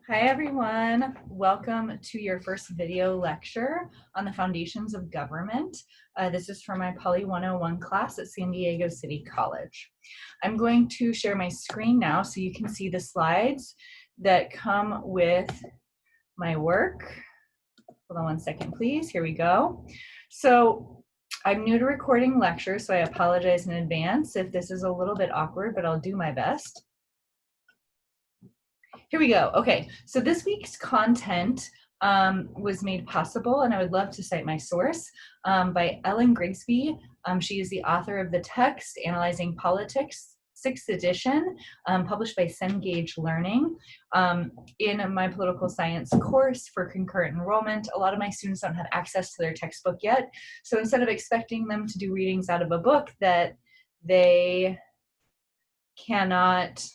Hi everyone, welcome to your first video lecture on the foundations of government. This is for my Poly 101 class at San Diego City College. I'm going to share my screen now so you can see the slides that come with my work. Hold on one second, please. Here we go. So I'm new to recording lectures, so I apologize in advance if this is a little bit awkward, but I'll do my best. Here we go. Okay, so this week's content was made possible, and I would love to cite my source, by Ellen Grigsby. She is the author of the text, Analyzing Politics, 6th edition, published by Cengage Learning. In my political science course for concurrent enrollment, a lot of my students don't have access to their textbook yet. So instead of expecting them to do readings out of a book that they cannot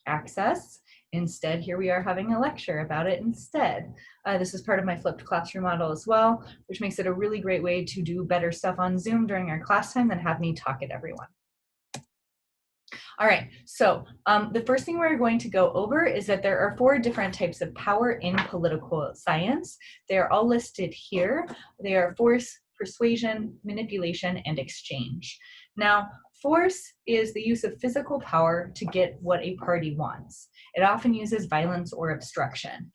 access, instead, here we are having a lecture about it instead. This is part of my flipped classroom model as well, which makes it a really great way to do better stuff on Zoom during our class time than have me talk at everyone. All right, so the first thing we're going to go over is that there are 4 different types of power in political science. They are all listed here. They are force, persuasion, manipulation, and exchange. Now, force is the use of physical power to get what a party wants. It often uses violence or obstruction.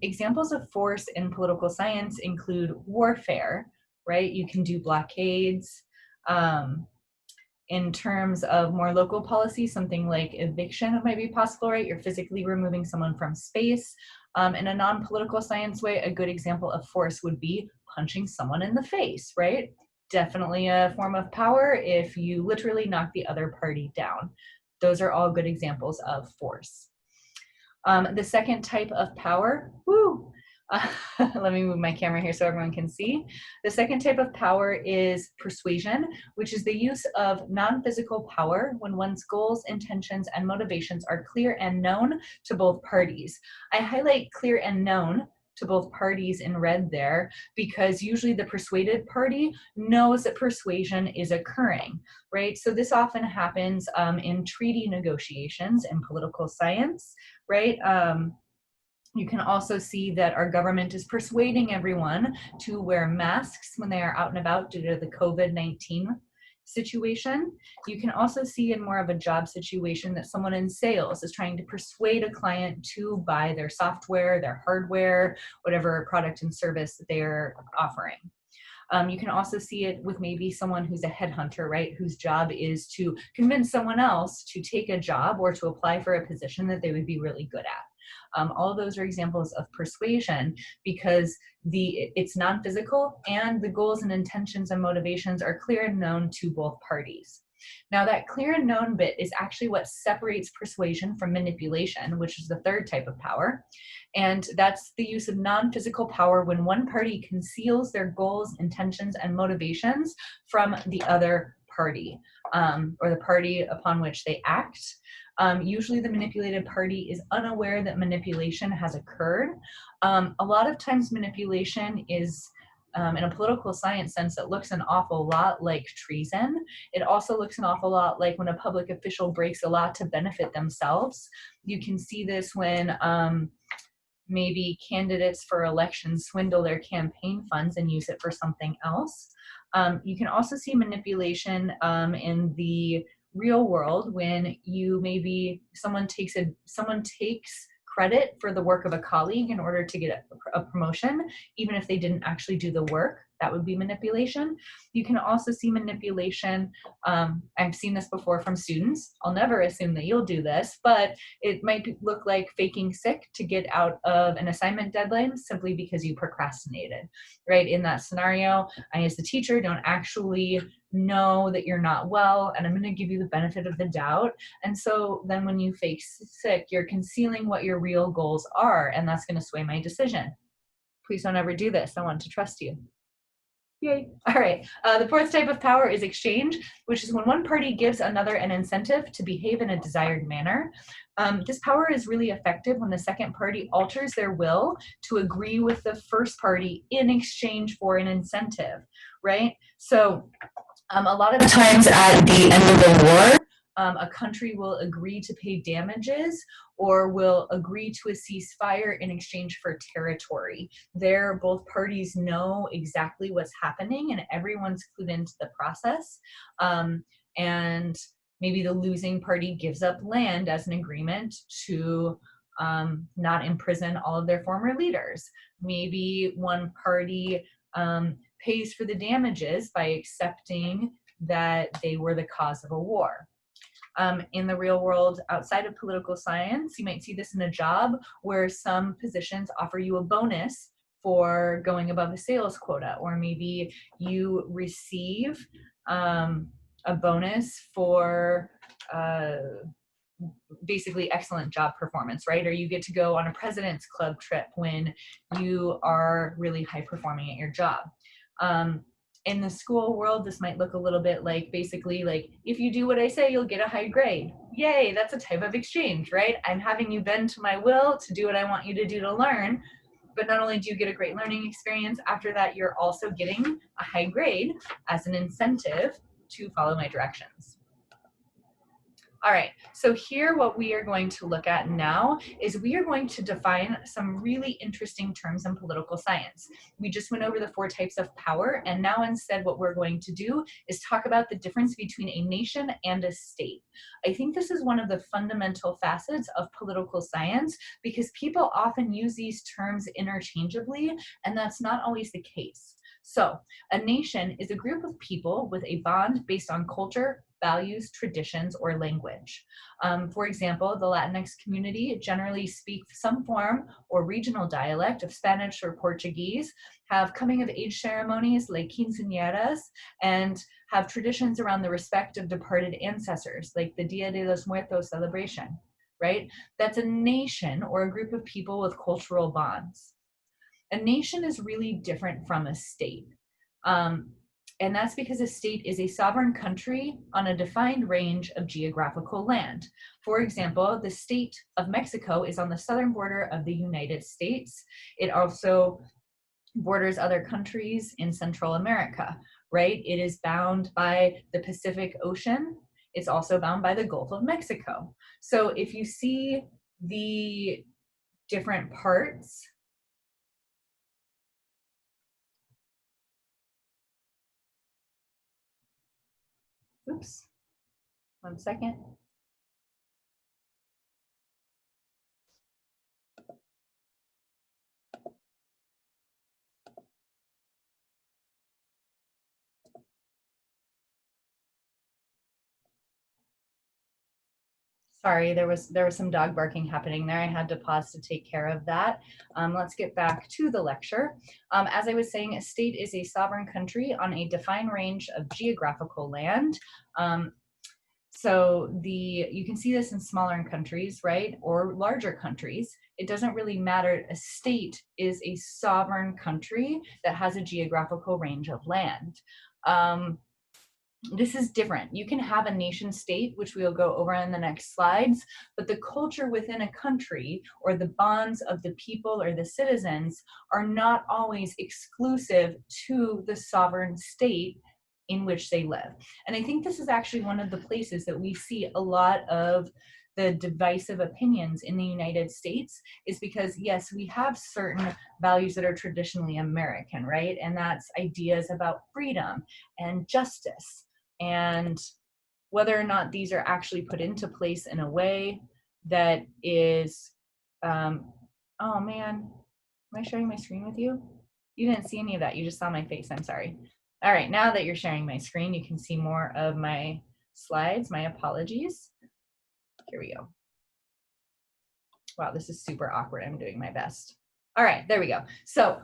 Examples of force in political science include warfare, right? You can do blockades. In terms of more local policy, something like eviction might be possible, right? You're physically removing someone from space. In a non-political science way, a good example of force would be punching someone in the face, right? Definitely a form of power if you literally knock the other party down. Those are all good examples of force. The second type of power, let me move my camera here so everyone can see. The second type of power is persuasion, which is the use of non-physical power when one's goals, intentions, and motivations are clear and known to both parties. I highlight clear and known to both parties in red there because usually the persuaded party knows that persuasion is occurring, right? So this often happens in treaty negotiations in political science, right? You can also see that our government is persuading everyone to wear masks when they are out and about due to the COVID-19 situation. You can also see in more of a job situation that someone in sales is trying to persuade a client to buy their software, their hardware, whatever product and service that they are offering. You can also see it with maybe someone who's a headhunter, right? Whose job is to convince someone else to take a job or to apply for a position that they would be really good at. All of those are examples of persuasion because it's non-physical and the goals and intentions and motivations are clear and known to both parties. Now that clear and known bit is actually what separates persuasion from manipulation, which is the third type of power. And that's the use of non-physical power when one party conceals their goals, intentions, and motivations from the other party, or the party upon which they act. Usually the manipulated party is unaware that manipulation has occurred. A lot of times manipulation is, in a political science sense, it looks an awful lot like treason. It also looks an awful lot like when a public official breaks a law to benefit themselves. You can see this when maybe candidates for elections swindle their campaign funds and use it for something else. You can also see manipulation in the real world when someone takes credit for the work of a colleague in order to get a promotion, even if they didn't actually do the work. That would be manipulation. You can also see manipulation, I've seen this before from students. I'll never assume that you'll do this, but it might look like faking sick to get out of an assignment deadline simply because you procrastinated, right? In that scenario, I as the teacher don't actually know that you're not well, and I'm going to give you the benefit of the doubt. And so then when you fake sick, you're concealing what your real goals are, and that's going to sway my decision. Please don't ever do this. I want to trust you. Yay. All right. The fourth type of power is exchange, which is when one party gives another an incentive to behave in a desired manner. This power is really effective when the second party alters their will to agree with the first party in exchange for an incentive, right? So a lot of times at the end of the war, a country will agree to pay damages or will agree to a ceasefire in exchange for territory. There, both parties know exactly what's happening and everyone's clued into the process. And maybe the losing party gives up land as an agreement to not imprison all of their former leaders. Maybe one party pays for the damages by accepting that they were the cause of a war. In the real world, outside of political science, you might see this in a job where some positions offer you a bonus for going above a sales quota, or maybe you receive a bonus for basically excellent job performance, right? Or you get to go on a President's Club trip when you are really high performing at your job. In the school world, this might look a little bit like, basically like, if you do what I say, you'll get a high grade. Yay, that's a type of exchange, right? I'm having you bend to my will to do what I want you to do to learn. But not only do you get a great learning experience, after that, you're also getting a high grade as an incentive to follow my directions. All right, so here what we are going to look at now is we are going to define some really interesting terms in political science. We just went over the 4 types of power, and now instead what we're going to do is talk about the difference between a nation and a state. I think this is one of the fundamental facets of political science because people often use these terms interchangeably, and that's not always the case. So, a nation is a group of people with a bond based on culture, values, traditions, or language. For example, the Latinx community generally speak some form or regional dialect of Spanish or Portuguese, have coming of age ceremonies like quinceañeras, and have traditions around the respect of departed ancestors, like the Dia de los Muertos celebration, right? That's a nation or a group of people with cultural bonds. A nation is really different from a state. And that's because a state is a sovereign country on a defined range of geographical land. For example, the state of Mexico is on the southern border of the United States. It also borders other countries in Central America, right? It is bound by the Pacific Ocean. It's also bound by the Gulf of Mexico. So if you see the different parts, oops, 1 second. Sorry, there was some dog barking happening there. I had to pause to take care of that. Let's get back to the lecture. As I was saying, a state is a sovereign country on a defined range of geographical land. So you can see this in smaller countries, right, or larger countries. It doesn't really matter. A state is a sovereign country that has a geographical range of land. This is different. You can have a nation state, which we'll go over in the next slides, but the culture within a country or the bonds of the people or the citizens are not always exclusive to the sovereign state in which they live. And I think this is actually one of the places that we see a lot of the divisive opinions in the United States, is because, yes, we have certain values that are traditionally American, right? And that's ideas about freedom and justice, and whether or not these are actually put into place in a way that is, oh man, am I sharing my screen with you? You didn't see any of that, you just saw my face, I'm sorry. All right, now that you're sharing my screen, you can see more of my slides. My apologies. Here we go. Wow, this is super awkward. I'm doing my best. All right, there we go. So,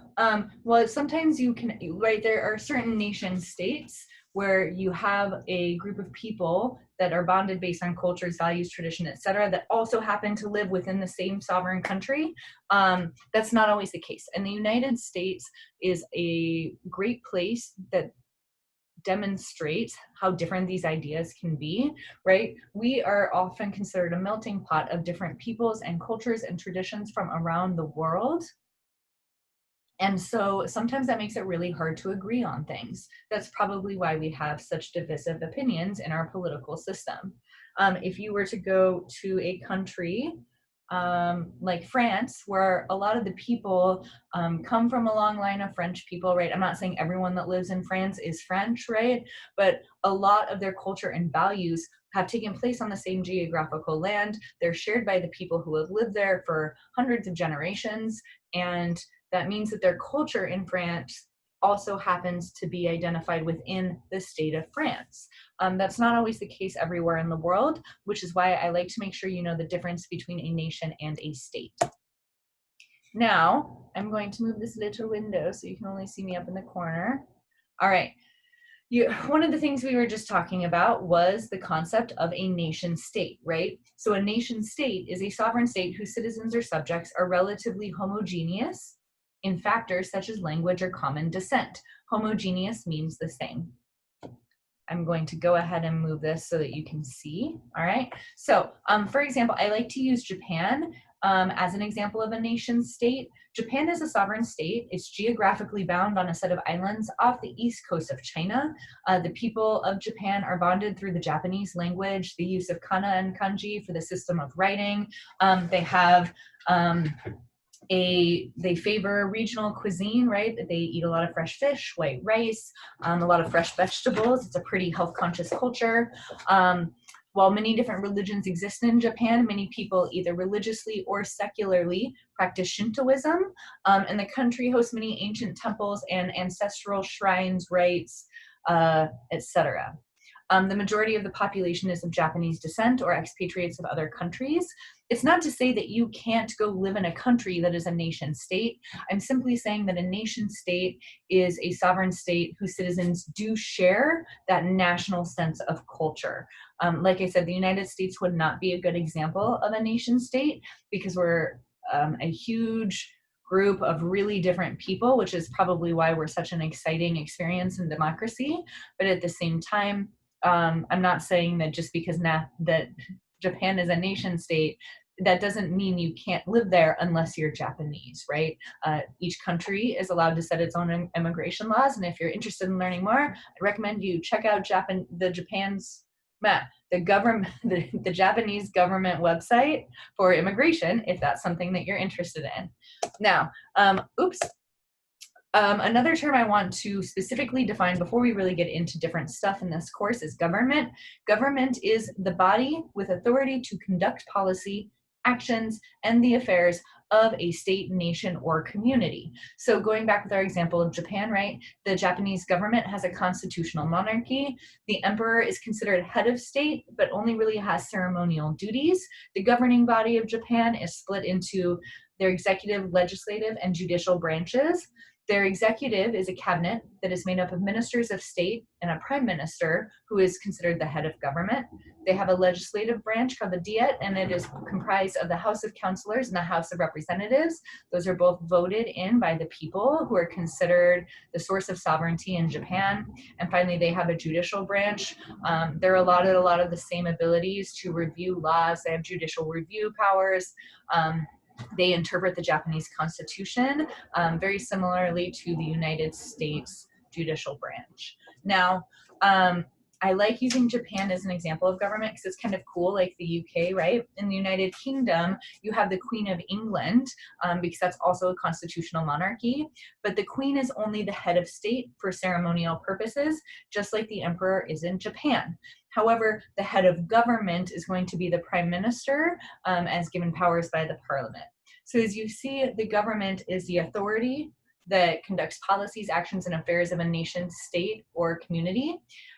well, sometimes you can, right, there are certain nation states where you have a group of people that are bonded based on cultures, values, tradition, et cetera, that also happen to live within the same sovereign country. That's not always the case. And the United States is a great place that demonstrates how different these ideas can be, right? We are often considered a melting pot of different peoples and cultures and traditions from around the world. And so sometimes that makes it really hard to agree on things. That's probably why we have such divisive opinions in our political system. If you were to go to a country like France, where a lot of the people come from a long line of French people, right? I'm not saying everyone that lives in France is French, right? But a lot of their culture and values have taken place on the same geographical land. They're shared by the people who have lived there for hundreds of generations. And that means that their culture in France also happens to be identified within the state of France. That's not always the case everywhere in the world, which is why I like to make sure you know the difference between a nation and a state. Now, I'm going to move this little window so you can only see me up in the corner. All right. One of the things we were just talking about was the concept of a nation state, right? So a nation state is a sovereign state whose citizens or subjects are relatively homogeneous in factors such as language or common descent. Homogeneous means the same. I'm going to go ahead and move this so that you can see, all right? So, for example, I like to use Japan as an example of a nation state. Japan is a sovereign state. It's geographically bound on a set of islands off the east coast of China. The people of Japan are bonded through the Japanese language, the use of kana and kanji for the system of writing. They have they favor regional cuisine, right? They eat a lot of fresh fish, white rice, a lot of fresh vegetables. It's a pretty health conscious culture. While many different religions exist in Japan, many people either religiously or secularly practice Shintoism, and the country hosts many ancient temples and ancestral shrines, rites, etc. The majority of the population is of Japanese descent or expatriates of other countries. It's not to say that you can't go live in a country that is a nation state. I'm simply saying that a nation state is a sovereign state whose citizens do share that national sense of culture. Like I said, the United States would not be a good example of a nation state because we're a huge group of really different people, which is probably why we're such an exciting experience in democracy. But at the same time, I'm not saying that just because that Japan is a nation state, that doesn't mean you can't live there unless you're Japanese, right? Each country is allowed to set its own immigration laws, and if you're interested in learning more, I recommend you check out the Japanese government website for immigration if that's something that you're interested in. Now, another term I want to specifically define before we really get into different stuff in this course is government. Government is the body with authority to conduct policy, actions, and the affairs of a state, nation, or community. So going back with our example of Japan, right? The Japanese government has a constitutional monarchy. The emperor is considered head of state, but only really has ceremonial duties. The governing body of Japan is split into their executive, legislative, and judicial branches. Their executive is a cabinet that is made up of ministers of state and a prime minister who is considered the head of government. They have a legislative branch called the Diet, and it is comprised of the House of Councilors and the House of Representatives. Those are both voted in by the people who are considered the source of sovereignty in Japan. And finally, they have a judicial branch. They're allotted a lot of the same abilities to review laws. They have judicial review powers. They interpret the Japanese Constitution very similarly to the United States judicial branch. Now, I like using Japan as an example of government because it's kind of cool, like the UK, right? In the United Kingdom, you have the Queen of England because that's also a constitutional monarchy, but the Queen is only the head of state for ceremonial purposes, just like the Emperor is in Japan. However, the head of government is going to be the prime minister as given powers by the parliament. So as you see, the government is the authority that conducts policies, actions, and affairs of a nation, state, or community.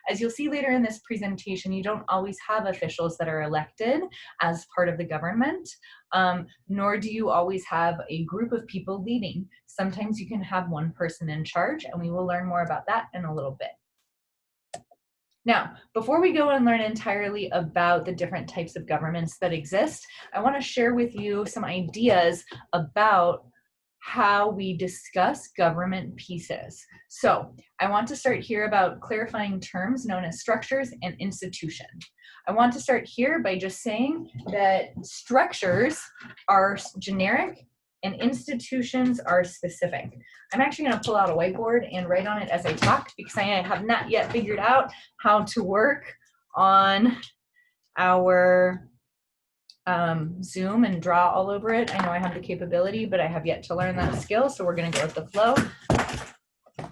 As you'll see later in this presentation, you don't always have officials that are elected as part of the government, nor do you always have a group of people leading. Sometimes you can have one person in charge, and we will learn more about that in a little bit. Now, before we go and learn entirely about the different types of governments that exist, I want to share with you some ideas about how we discuss government pieces. So I want to start here about clarifying terms known as structures and institution. I want to start here by just saying that structures are generic and institutions are specific. I'm actually going to pull out a whiteboard and write on it as I talk because I have not yet figured out how to work on our Zoom and draw all over it. I know I have the capability, but I have yet to learn that skill, so we're going to go with the flow.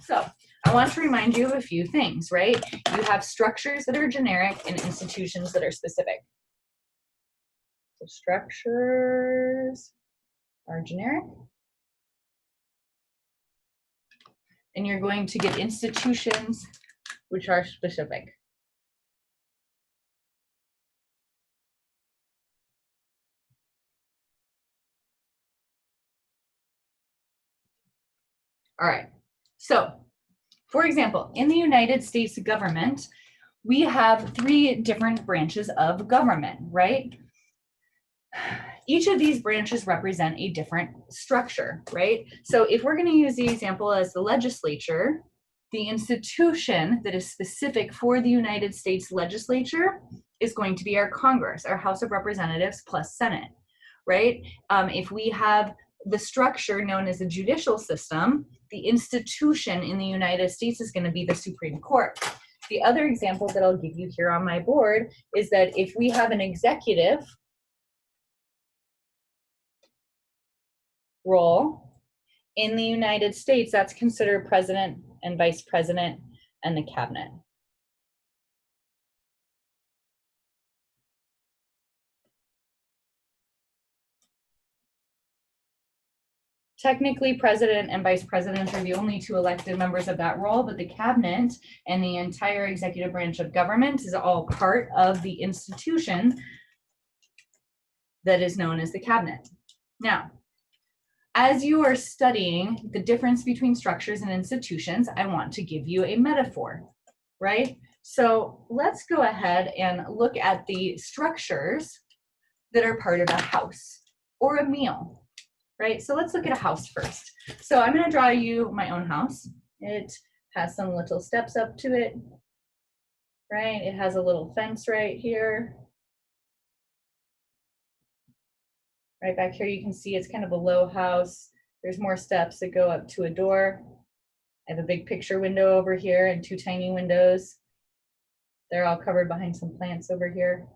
So I want to remind you of a few things, right? You have structures that are generic and institutions that are specific. So structures are generic, and you're going to get institutions which are specific. All right, so for example, in the United States government, we have 3 different branches of government, right? Each of these branches represent a different structure, right? So if we're going to use the example as the legislature, the institution that is specific for the United States legislature is going to be our Congress, our House of Representatives plus Senate, right? If we have the structure known as the judicial system, the institution in the United States is going to be the Supreme Court. The other example that I'll give you here on my board is that if we have an executive role in the United States, that's considered president and vice president and the cabinet. Technically, president and vice president are the only 2 elected members of that role, but the cabinet and the entire executive branch of government is all part of the institution that is known as the cabinet. Now, as you are studying the difference between structures and institutions, I want to give you a metaphor, right? So let's go ahead and look at the structures that are part of a house or a meal, right? So let's look at a house first. So I'm going to draw you my own house. It has some little steps up to it, right? It has a little fence right here. Right back here, you can see it's kind of a low house. There's more steps that go up to a door. I have a big picture window over here and 2 tiny windows. They're all covered behind some plants over here.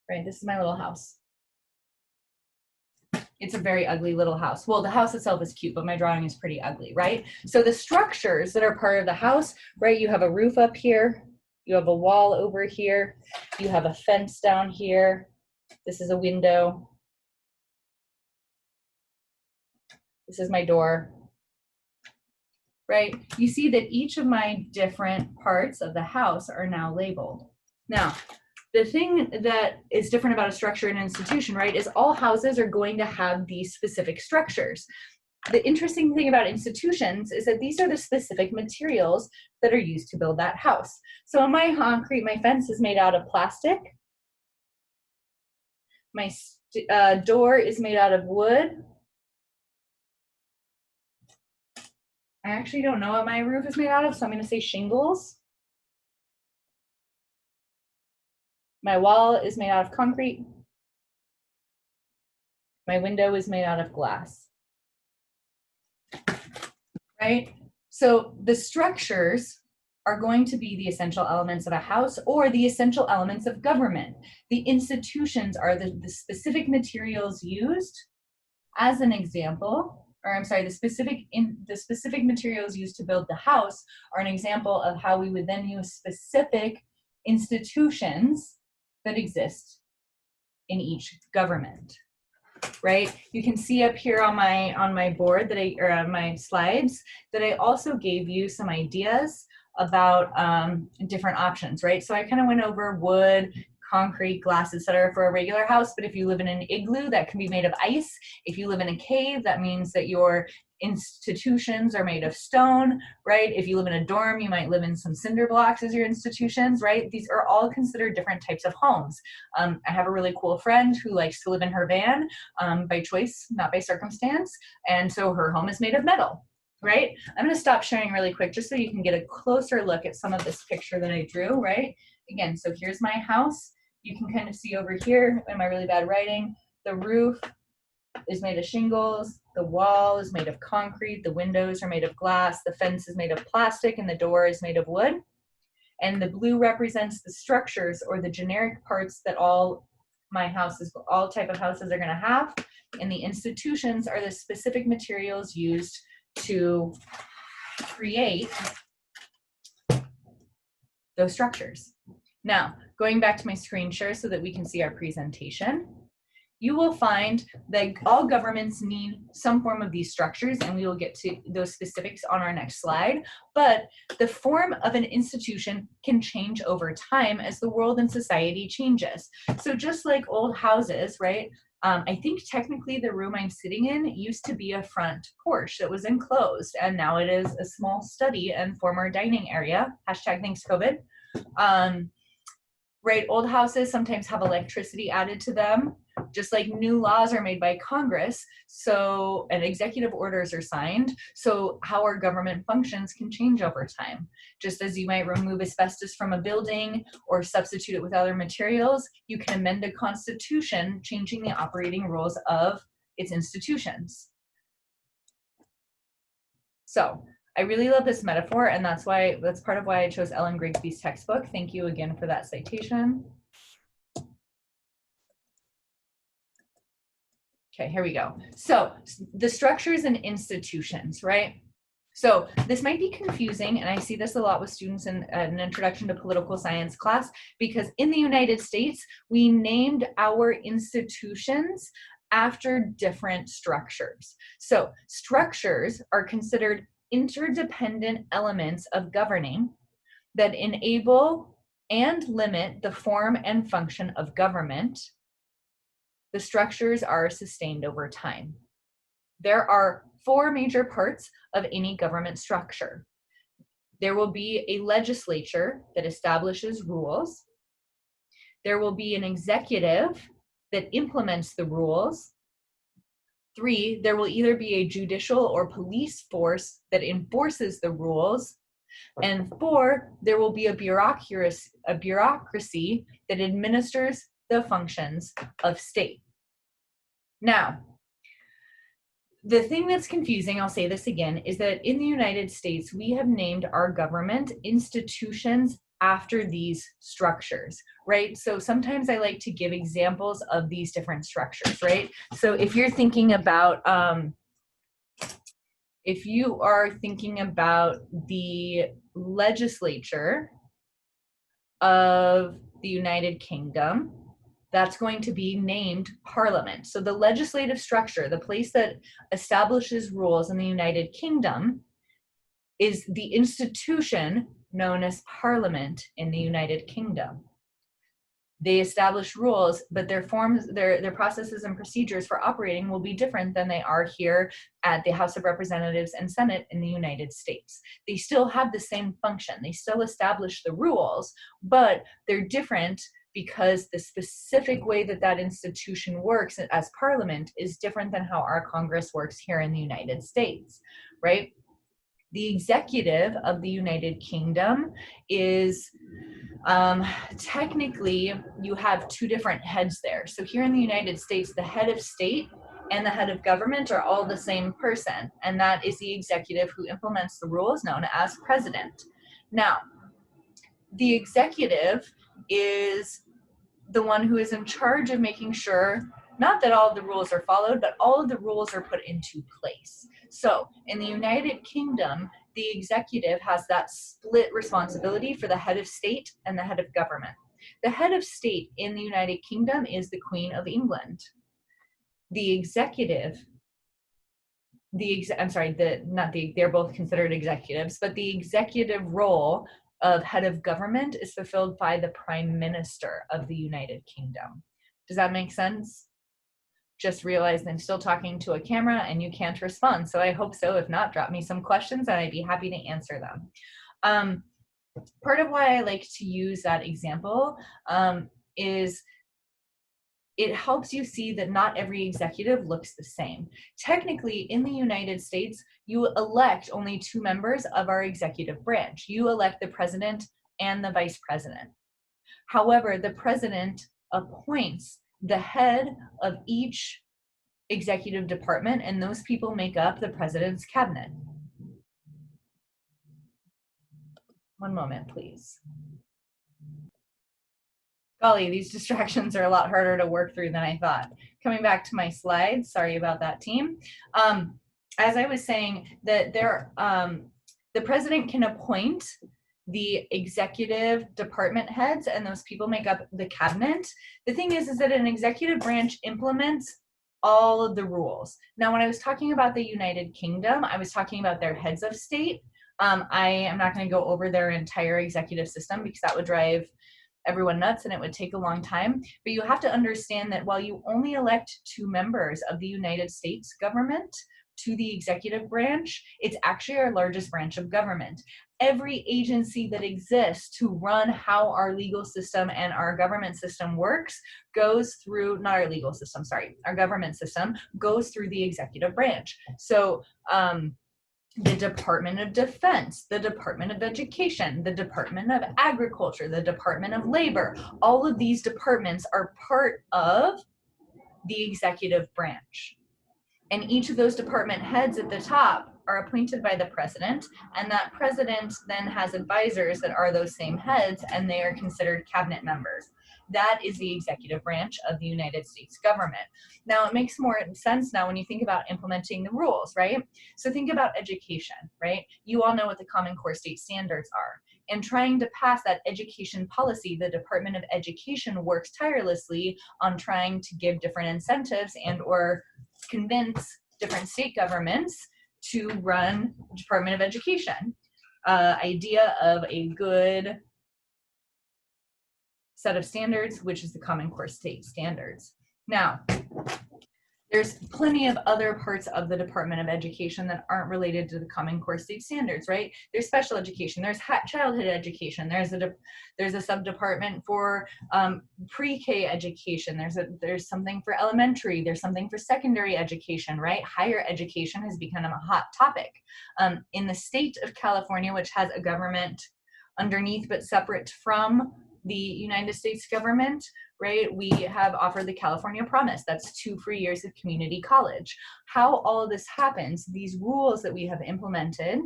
Right, this is my little house. It's a very ugly little house. Well, the house itself is cute, but my drawing is pretty ugly, right? So the structures that are part of the house, right, you have a roof up here, you have a wall over here, you have a fence down here, this is a window, this is my door, right? You see that each of my different parts of the house are now labeled. Now, the thing that is different about a structure and institution, right, is all houses are going to have these specific structures. The interesting thing about institutions is that these are the specific materials that are used to build that house. So in my concrete, my fence is made out of plastic. My door is made out of wood. I actually don't know what my roof is made out of, so I'm going to say shingles. My wall is made out of concrete. My window is made out of glass. Right? So the structures are going to be the essential elements of a house or the essential elements of government. The institutions are the specific materials used. As an example, or I'm sorry, the specific materials used to build the house are an example of how we would then use specific institutions that exist in each government, right? You can see up here on my board that or on my slides that I also gave you some ideas about different options, right? So I kind of went over wood, concrete, glass, etc. for a regular house, but if you live in an igloo, that can be made of ice. If you live in a cave, that means that your institutions are made of stone, right? If you live in a dorm, you might live in some cinder blocks as your institutions, right? These are all considered different types of homes. I have a really cool friend who likes to live in her van by choice, not by circumstance, and so her home is made of metal, right? I'm going to stop sharing really quick just so you can get a closer look at some of this picture that I drew, right? Again, so here's my house. You can kind of see over here in my really bad writing, the roof is made of shingles, the wall is made of concrete, the windows are made of glass, the fence is made of plastic, and the door is made of wood. And the blue represents the structures or the generic parts that all type of houses are going to have. And the institutions are the specific materials used to create those structures. Now, going back to my screen share so that we can see our presentation, you will find that all governments need some form of these structures, and we will get to those specifics on our next slide. But the form of an institution can change over time as the world and society changes. So just like old houses, right? I think technically the room I'm sitting in used to be a front porch that was enclosed, and now it is a small study and former dining area. Hashtag thanks COVID. Right, old houses sometimes have electricity added to them, just like new laws are made by Congress, and executive orders are signed, so how our government functions can change over time. Just as you might remove asbestos from a building or substitute it with other materials, you can amend a constitution, changing the operating rules of its institutions. So, I really love this metaphor, and that's part of why I chose Ellen Grigsby's textbook. Thank you again for that citation. Okay, here we go. So the structures and institutions, right? So this might be confusing, and I see this a lot with students in an introduction to political science class, because in the United States, we named our institutions after different structures. So structures are considered interdependent elements of governing that enable and limit the form and function of government. The structures are sustained over time. There are 4 major parts of any government structure. There will be a legislature that establishes rules. There will be an executive that implements the rules. 3, there will either be a judicial or police force that enforces the rules. And 4, there will be a bureaucracy that administers the functions of state. Now, the thing that's confusing, I'll say this again, is that in the United States, we have named our government institutions after these structures, right? So sometimes I like to give examples of these different structures, right? So if you're thinking about, if you are thinking about the legislature of the United Kingdom, that's going to be named Parliament. So the legislative structure, the place that establishes rules in the United Kingdom, is the institution known as Parliament in the United Kingdom. They establish rules, but their forms, their processes and procedures for operating will be different than they are here at the House of Representatives and Senate in the United States. They still have the same function. They still establish the rules, but they're different because the specific way that that institution works as Parliament is different than how our Congress works here in the United States, right? The executive of the United Kingdom is technically, you have 2 different heads there. So here in the United States, the head of state and the head of government are all the same person, and that is the executive who implements the rules, known as president. Now, the executive is the one who is in charge of making sure, not that all of the rules are followed, but all of the rules are put into place. So in the United Kingdom, the executive has that split responsibility for the head of state and the head of government. The head of state in the United Kingdom is the Queen of England. The executive, they're both considered executives, but the executive role of head of government is fulfilled by the Prime Minister of the United Kingdom. Does that make sense? Just realized I'm still talking to a camera and you can't respond, so I hope so. If not, drop me some questions and I'd be happy to answer them. Part of why I like to use that example is it helps you see that not every executive looks the same. Technically, in the United States, you elect only 2 members of our executive branch. You elect the president and the vice president. However, the president appoints the head of each executive department, and those people make up the president's cabinet. One moment, please. Golly, these distractions are a lot harder to work through than I thought. Coming back to my slides, sorry about that, team. As I was saying, that the president can appoint the executive department heads, and those people make up the cabinet. The thing is that an executive branch implements all of the rules. Now, when I was talking about the United Kingdom, I was talking about their heads of state. I am not going to go over their entire executive system because that would drive everyone nuts and it would take a long time. But you have to understand that while you only elect 2 members of the United States government to the executive branch, it's actually our largest branch of government. Every agency that exists to run how our legal system and our government system works goes through, not our legal system, sorry, our government system goes through the executive branch. So, the Department of Defense, the Department of Education, the Department of Agriculture, the Department of Labor, all of these departments are part of the executive branch. And each of those department heads at the top are appointed by the president, and that president then has advisors that are those same heads, and they are considered cabinet members. That is the executive branch of the United States government. Now, it makes more sense now when you think about implementing the rules, right? So think about education, right? You all know what the Common Core state standards are. In trying to pass that education policy, the Department of Education works tirelessly on trying to give different incentives and or convince different state governments to run Department of Education. Idea of a good set of standards, which is the Common Core state standards. Now, there's plenty of other parts of the Department of Education that aren't related to the Common Core state standards, right? There's special education, there's childhood education, there's a sub-department for pre-K education, there's something for elementary, there's something for secondary education, right? Higher education has become a hot topic. In the state of California, which has a government underneath but separate from the United States government, right? We have offered the California Promise. That's 2 free years of community college. How all of this happens, these rules that we have implemented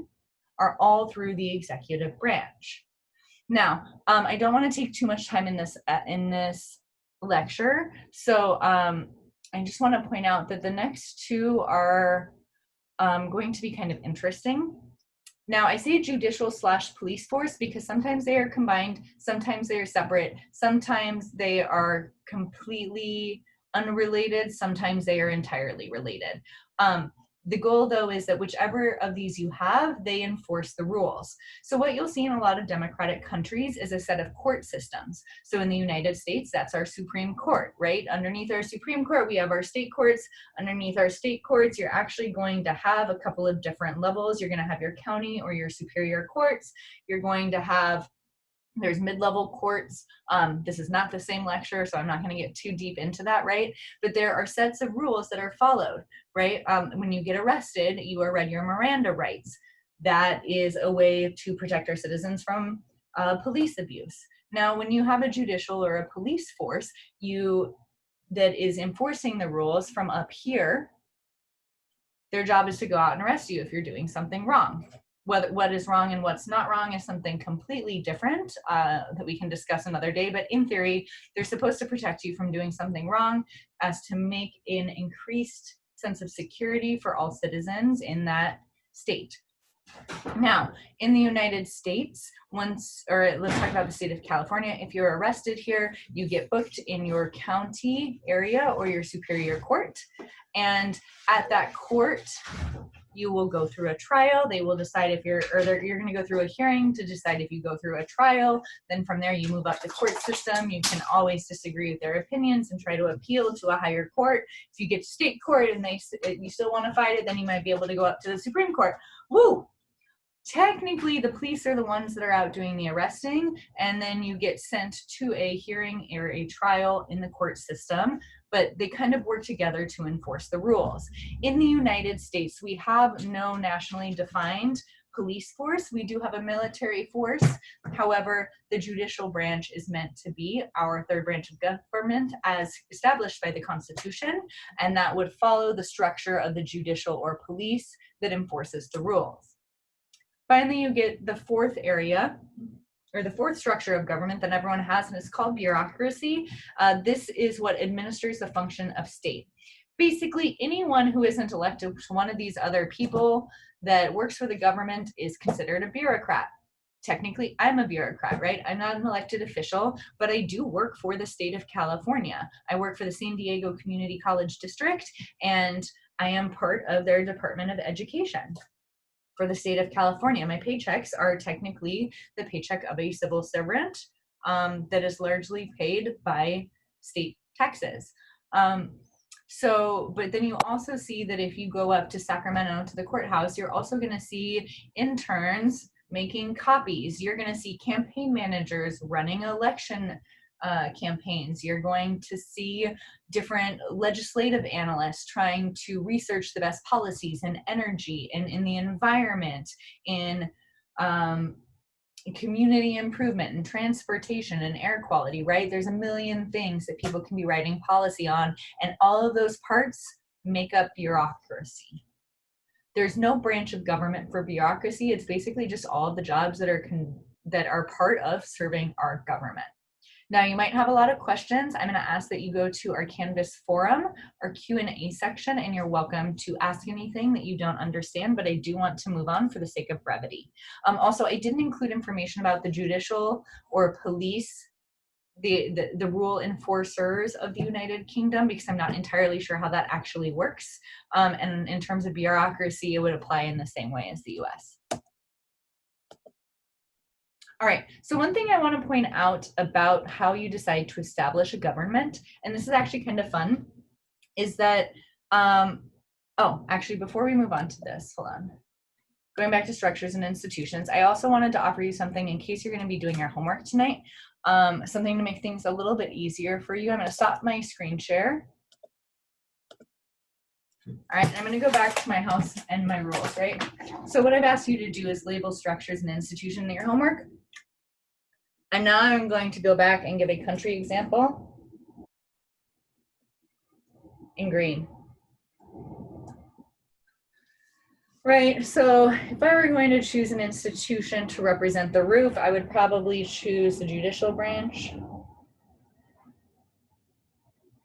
are all through the executive branch. Now, I don't want to take too much time in this lecture, so I just want to point out that the next 2 are going to be kind of interesting. Now, I say judicial/police force because sometimes they are combined, sometimes they are separate, sometimes they are completely unrelated, sometimes they are entirely related. The goal, though, is that whichever of these you have, they enforce the rules. So what you'll see in a lot of democratic countries is a set of court systems. So in the United States, that's our Supreme Court, right? Underneath our Supreme Court, we have our state courts. Underneath our state courts, you're actually going to have a couple of different levels. You're going to have your county or your superior courts. You're going to have there's mid-level courts. This is not the same lecture, so I'm not going to get too deep into that, right? But there are sets of rules that are followed, right? When you get arrested, you are read your Miranda rights. That is a way to protect our citizens from police abuse. Now, when you have a judicial or a police force that is enforcing the rules from up here, their job is to go out and arrest you if you're doing something wrong. What is wrong and what's not wrong is something completely different that we can discuss another day. But in theory, they're supposed to protect you from doing something wrong as to make an increased sense of security for all citizens in that state. Now, in the United States, let's talk about the state of California. If you're arrested here, you get booked in your county area or your superior court. And at that court, you will go through a trial. They will decide if you're going to go through a hearing to decide if you go through a trial. Then from there, you move up the court system. You can always disagree with their opinions and try to appeal to a higher court. If you get to state court and you still want to fight it, then you might be able to go up to the Supreme Court. Woo! Technically, the police are the ones that are out doing the arresting, and then you get sent to a hearing or a trial in the court system, but they kind of work together to enforce the rules. In the United States, we have no nationally defined police force. We do have a military force. However, the judicial branch is meant to be our third branch of government as established by the Constitution, and that would follow the structure of the judicial or police that enforces the rules. Finally, you get the fourth area, or the fourth structure of government that everyone has, and it's called bureaucracy. This is what administers the function of state. Basically, anyone who isn't elected to one of these other people that works for the government is considered a bureaucrat. Technically, I'm a bureaucrat, right? I'm not an elected official, but I do work for the state of California. I work for the San Diego Community College District, and I am part of their Department of Education for the state of California. My paychecks are technically the paycheck of a civil servant that is largely paid by state taxes. But then you also see that if you go up to Sacramento to the courthouse, you're also going to see interns making copies. You're going to see campaign managers running election campaigns. You're going to see different legislative analysts trying to research the best policies in energy and in the environment, in community improvement and transportation and air quality, right? There's a million things that people can be writing policy on, and all of those parts make up bureaucracy. There's no branch of government for bureaucracy. It's basically just all of the jobs that are part of serving our government. Now, you might have a lot of questions. I'm going to ask that you go to our Canvas forum, our Q&A section, and you're welcome to ask anything that you don't understand, but I do want to move on for the sake of brevity. Also, I didn't include information about the judicial or police, the rule enforcers of the United Kingdom, because I'm not entirely sure how that actually works. And in terms of bureaucracy, it would apply in the same way as the US. All right, so one thing I want to point out about how you decide to establish a government, and this is actually kind of fun, is that, actually, before we move on to this, hold on. Going back to structures and institutions, I also wanted to offer you something in case you're going to be doing your homework tonight, something to make things a little bit easier for you. I'm going to stop my screen share. All right, I'm going to go back to my house and my rules, right? So what I've asked you to do is label structures and institution in your homework. And now I'm going to go back and give a country example in green. Right, so if I were going to choose an institution to represent the roof, I would probably choose the judicial branch,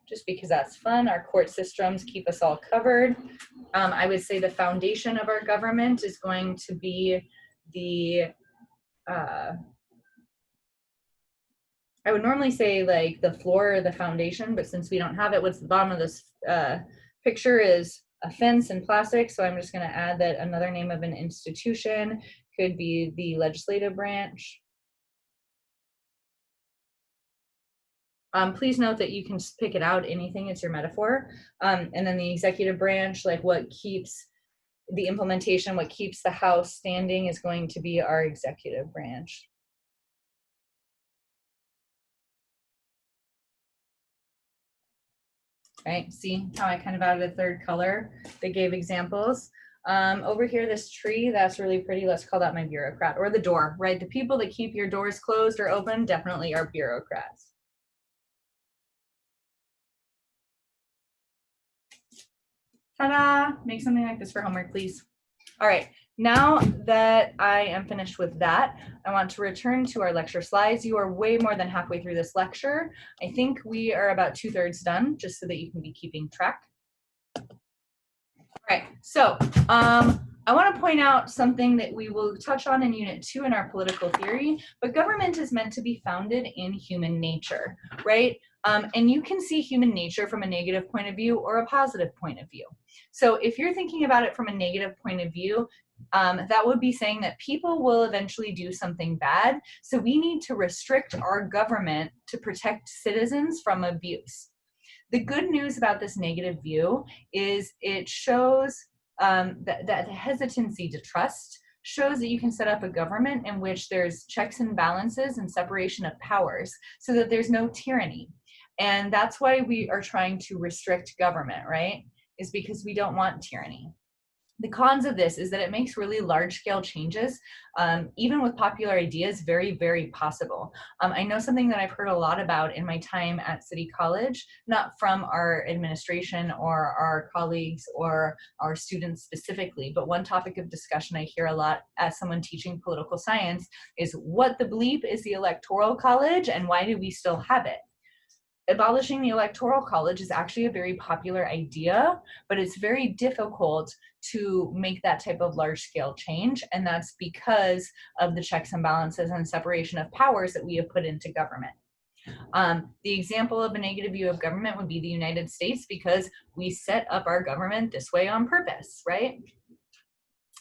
just because that's fun. Our court systems keep us all covered. I would say the foundation of our government is going to be the, I would normally say like the floor or the foundation, but since we don't have it, what's the bottom of this picture is a fence and plastic. So I'm just going to add that another name of an institution could be the legislative branch. Please note that you can pick it out, anything, it's your metaphor. And then the executive branch, like what keeps the implementation, what keeps the house standing is going to be our executive branch. Right, see how I kind of added a third color that gave examples. Over here, this tree, that's really pretty. Let's call that my bureaucrat, or the door, right? The people that keep your doors closed or open definitely are bureaucrats. Ta-da! Make something like this for homework, please. All right, now that I am finished with that, I want to return to our lecture slides. You are way more than halfway through this lecture. I think we are about 2/3 done, just so that you can be keeping track. All right, so I want to point out something that we will touch on in Unit 2 in our political theory, but government is meant to be founded in human nature, right? And you can see human nature from a negative point of view or a positive point of view. So if you're thinking about it from a negative point of view, that would be saying that people will eventually do something bad. So we need to restrict our government to protect citizens from abuse. The good news about this negative view is it shows that the hesitancy to trust shows that you can set up a government in which there's checks and balances and separation of powers so that there's no tyranny. And that's why we are trying to restrict government, right? Is because we don't want tyranny. The cons of this is that it makes really large-scale changes, even with popular ideas, very, very possible. I know something that I've heard a lot about in my time at City College, not from our administration or our colleagues or our students specifically, but one topic of discussion I hear a lot as someone teaching political science is, what the bleep is the Electoral College and why do we still have it? Abolishing the Electoral College is actually a very popular idea, but it's very difficult to make that type of large-scale change, and that's because of the checks and balances and separation of powers that we have put into government. The example of a negative view of government would be the United States, because we set up our government this way on purpose, right?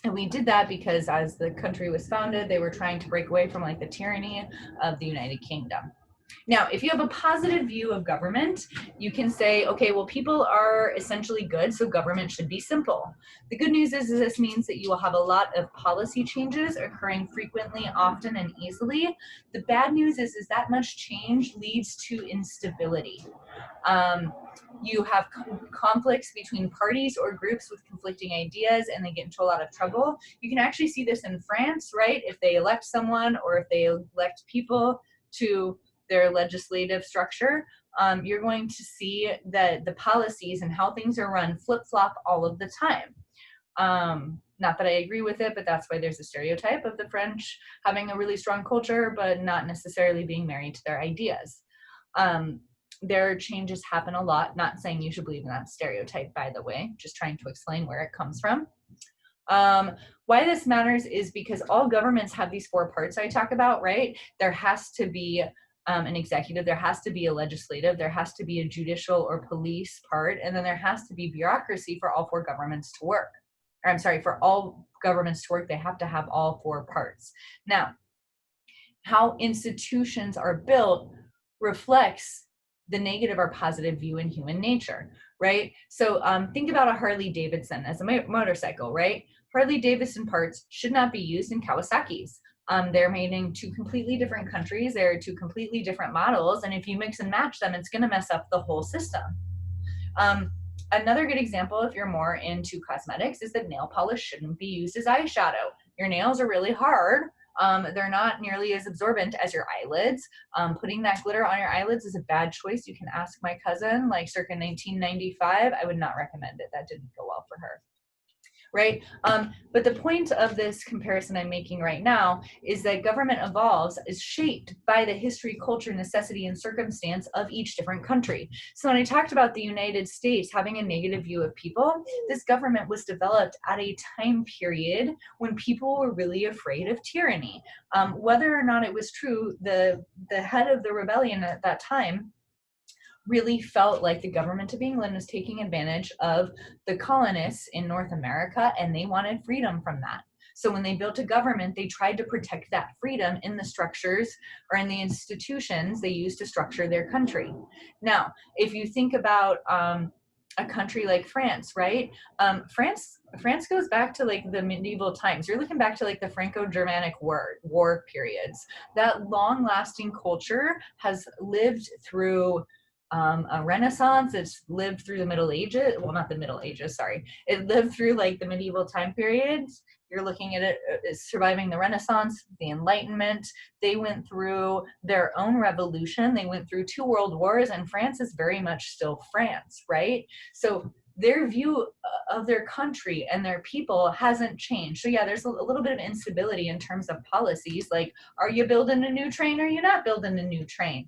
And we did that because as the country was founded, they were trying to break away from like the tyranny of the United Kingdom. Now, if you have a positive view of government, you can say, okay, well, people are essentially good, so government should be simple. The good news is this means that you will have a lot of policy changes occurring frequently, often, and easily. The bad news is that much change leads to instability. You have conflicts between parties or groups with conflicting ideas, and they get into a lot of trouble. You can actually see this in France, right? If they elect someone or if they elect people to their legislative structure, you're going to see that the policies and how things are run flip-flop all of the time. Not that I agree with it, but that's why there's a stereotype of the French having a really strong culture, but not necessarily being married to their ideas. Their changes happen a lot, not saying you should believe in that stereotype, by the way, just trying to explain where it comes from. Why this matters is because all governments have these four parts I talk about, right? There has to be an executive, there has to be a legislative, there has to be a judicial or police part, and then there has to be bureaucracy for all four governments to work. Or I'm sorry, for all governments to work, they have to have all four parts. Now, how institutions are built reflects the negative or positive view in human nature, right? So think about a Harley Davidson as a motorcycle, right? Harley Davidson parts should not be used in Kawasaki's. They're made in two completely different countries. They're two completely different models. And if you mix and match them, it's going to mess up the whole system. Another good example, if you're more into cosmetics, is that nail polish shouldn't be used as eyeshadow. Your nails are really hard. They're not nearly as absorbent as your eyelids. Putting that glitter on your eyelids is a bad choice. You can ask my cousin, like circa 1995. I would not recommend it. That didn't go well for her. Right? But the point of this comparison I'm making right now is that government evolves is shaped by the history, culture, necessity, and circumstance of each different country. So when I talked about the United States having a negative view of people, this government was developed at a time period when people were really afraid of tyranny. Whether or not it was true, the head of the rebellion at that time really felt like the government of England was taking advantage of the colonists in North America, and they wanted freedom from that. So when they built a government, they tried to protect that freedom in the structures or in the institutions they used to structure their country. Now, if you think about a country like France, right? France goes back to like the medieval times. You're looking back to like the Franco-Germanic war periods. That long-lasting culture has lived through a Renaissance. It's lived through the Middle Ages. Well, not the Middle Ages, sorry. It lived through like the medieval time periods. You're looking at it as surviving the Renaissance, the Enlightenment. They went through their own revolution. They went through 2 world wars, and France is very much still France, right? So their view of their country and their people hasn't changed. So yeah, there's a little bit of instability in terms of policies. Like, are you building a new train or are you not building a new train?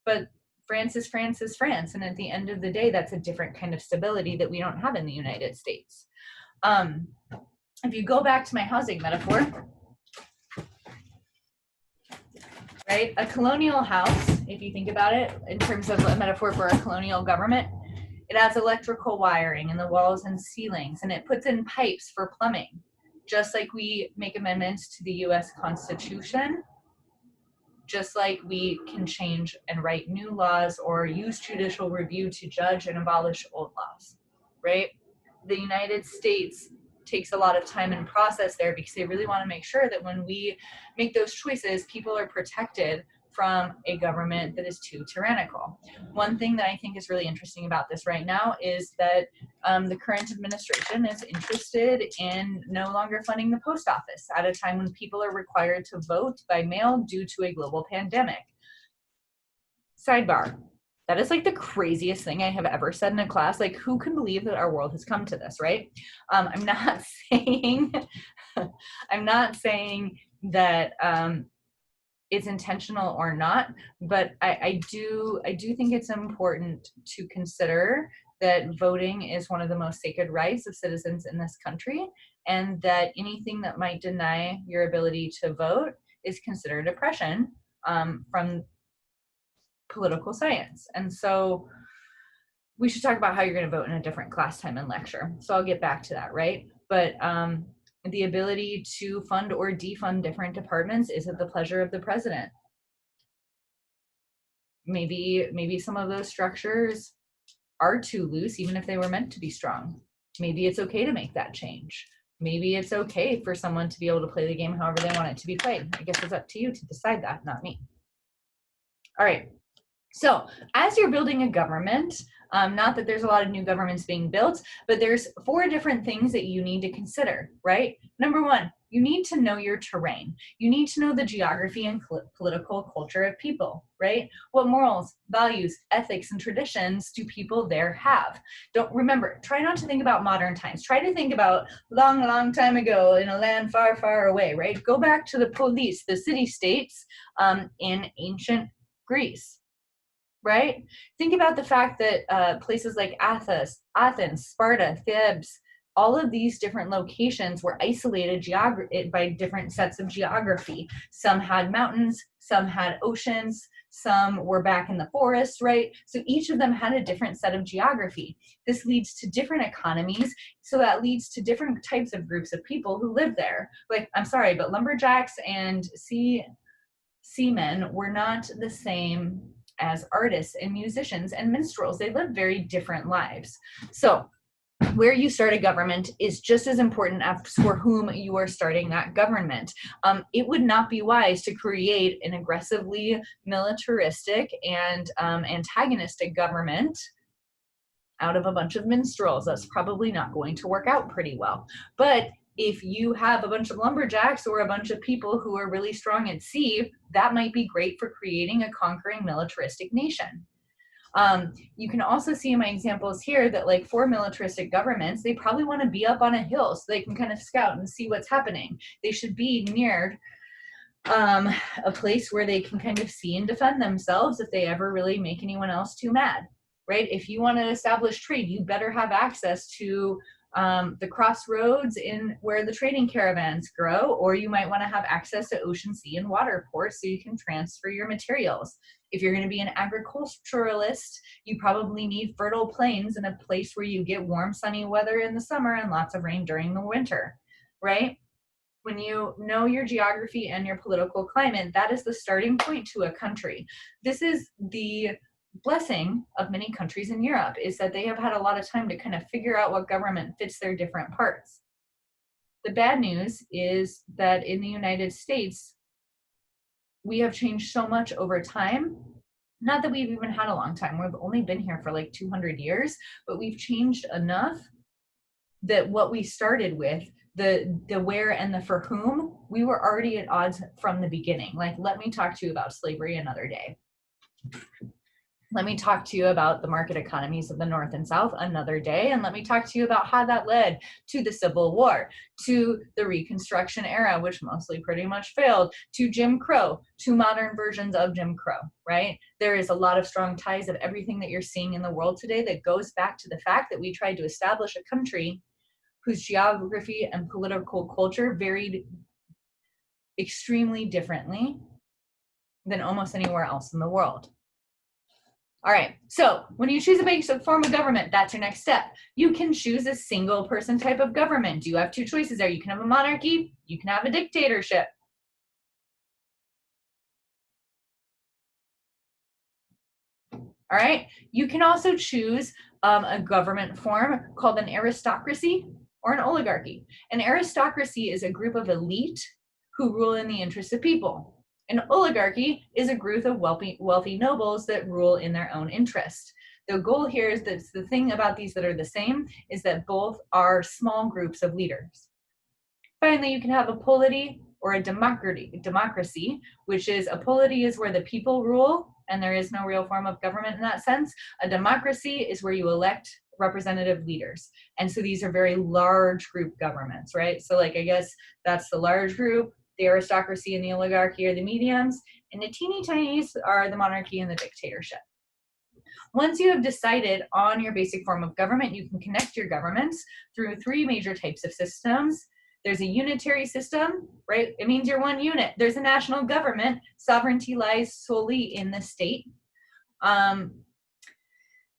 But France is France is France. And at the end of the day, that's a different kind of stability that we don't have in the United States. If you go back to my housing metaphor, right? A colonial house, if you think about it in terms of a metaphor for a colonial government, it has electrical wiring in the walls and ceilings, and it puts in pipes for plumbing. Just like we make amendments to the US Constitution, just like we can change and write new laws or use judicial review to judge and abolish old laws, right? The United States takes a lot of time and process there because they really want to make sure that when we make those choices, people are protected from a government that is too tyrannical. One thing that I think is really interesting about this right now is that the current administration is interested in no longer funding the post office at a time when people are required to vote by mail due to a global pandemic. Sidebar. That is like the craziest thing I have ever said in a class. Like, who can believe that our world has come to this, right? I'm not saying, I'm not saying that it's intentional or not, but I do think it's important to consider that voting is one of the most sacred rights of citizens in this country, and that anything that might deny your ability to vote is considered oppression from political science. And so we should talk about how you're going to vote in a different class time and lecture. So I'll get back to that, right? But the ability to fund or defund different departments is at the pleasure of the president. Maybe some of those structures are too loose, even if they were meant to be strong. Maybe it's okay to make that change. Maybe it's okay for someone to be able to play the game however they want it to be played. I guess it's up to you to decide that, not me. All right. So as you're building a government, not that there's a lot of new governments being built, but there's 4 different things that you need to consider, right? Number 1, you need to know your terrain. You need to know the geography and political culture of people, right? What morals, values, ethics, and traditions do people there have? Try not to think about modern times. Try to think about long, long time ago in a land far, far away, right? Go back to the police, the city-states in ancient Greece. Right? Think about the fact that places like Athens, Sparta, Thebes, all of these different locations were isolated by different sets of geography. Some had mountains, some had oceans, some were back in the forest, right? So each of them had a different set of geography. This leads to different economies, so that leads to different types of groups of people who live there. Like, I'm sorry, but lumberjacks and seamen were not the same as artists and musicians and minstrels. They live very different lives. So where you start a government is just as important as for whom you are starting that government. It would not be wise to create an aggressively militaristic and antagonistic government out of a bunch of minstrels. That's probably not going to work out pretty well. But if you have a bunch of lumberjacks or a bunch of people who are really strong at sea, that might be great for creating a conquering militaristic nation. You can also see in my examples here that, like, for militaristic governments, they probably want to be up on a hill so they can kind of scout and see what's happening. They should be near a place where they can kind of see and defend themselves if they ever really make anyone else too mad, right? If you want to establish trade, you better have access to the crossroads in where the trading caravans grow, or you might want to have access to ocean, sea, and water ports so you can transfer your materials. If you're going to be an agriculturalist, you probably need fertile plains and a place where you get warm, sunny weather in the summer and lots of rain during the winter, right? When you know your geography and your political climate, that is the starting point to a country. This is the blessing of many countries in Europe, is that they have had a lot of time to kind of figure out what government fits their different parts. The bad news is that in the United States, we have changed so much over time. Not that we've even had a long time. We've only been here for like 200 years, but we've changed enough that what we started with, the where and the for whom, we were already at odds from the beginning. Like, let me talk to you about slavery another day. Let me talk to you about the market economies of the North and South another day, and let me talk to you about how that led to the Civil War, to the Reconstruction era, which mostly pretty much failed, to Jim Crow, to modern versions of Jim Crow, right? There is a lot of strong ties of everything that you're seeing in the world today that goes back to the fact that we tried to establish a country whose geography and political culture varied extremely differently than almost anywhere else in the world. All right, so when you choose a basic form of government, that's your next step. You can choose a single person type of government. You have 2 choices there. You can have a monarchy, you can have a dictatorship. All right, you can also choose a government form called an aristocracy or an oligarchy. An aristocracy is a group of elite who rule in the interests of people. An oligarchy is a group of wealthy nobles that rule in their own interest. The goal here is that the thing about these that are the same is that both are small groups of leaders. Finally, you can have a polity or a democracy, which is a polity is where the people rule and there is no real form of government in that sense. A democracy is where you elect representative leaders. And so these are very large group governments, right? So like, I guess that's the large group, the aristocracy and the oligarchy are the mediums, and the teeny tinies are the monarchy and the dictatorship. Once you have decided on your basic form of government, you can connect your governments through three major types of systems. There's a unitary system, right? It means you're one unit. There's a national government. Sovereignty lies solely in the state.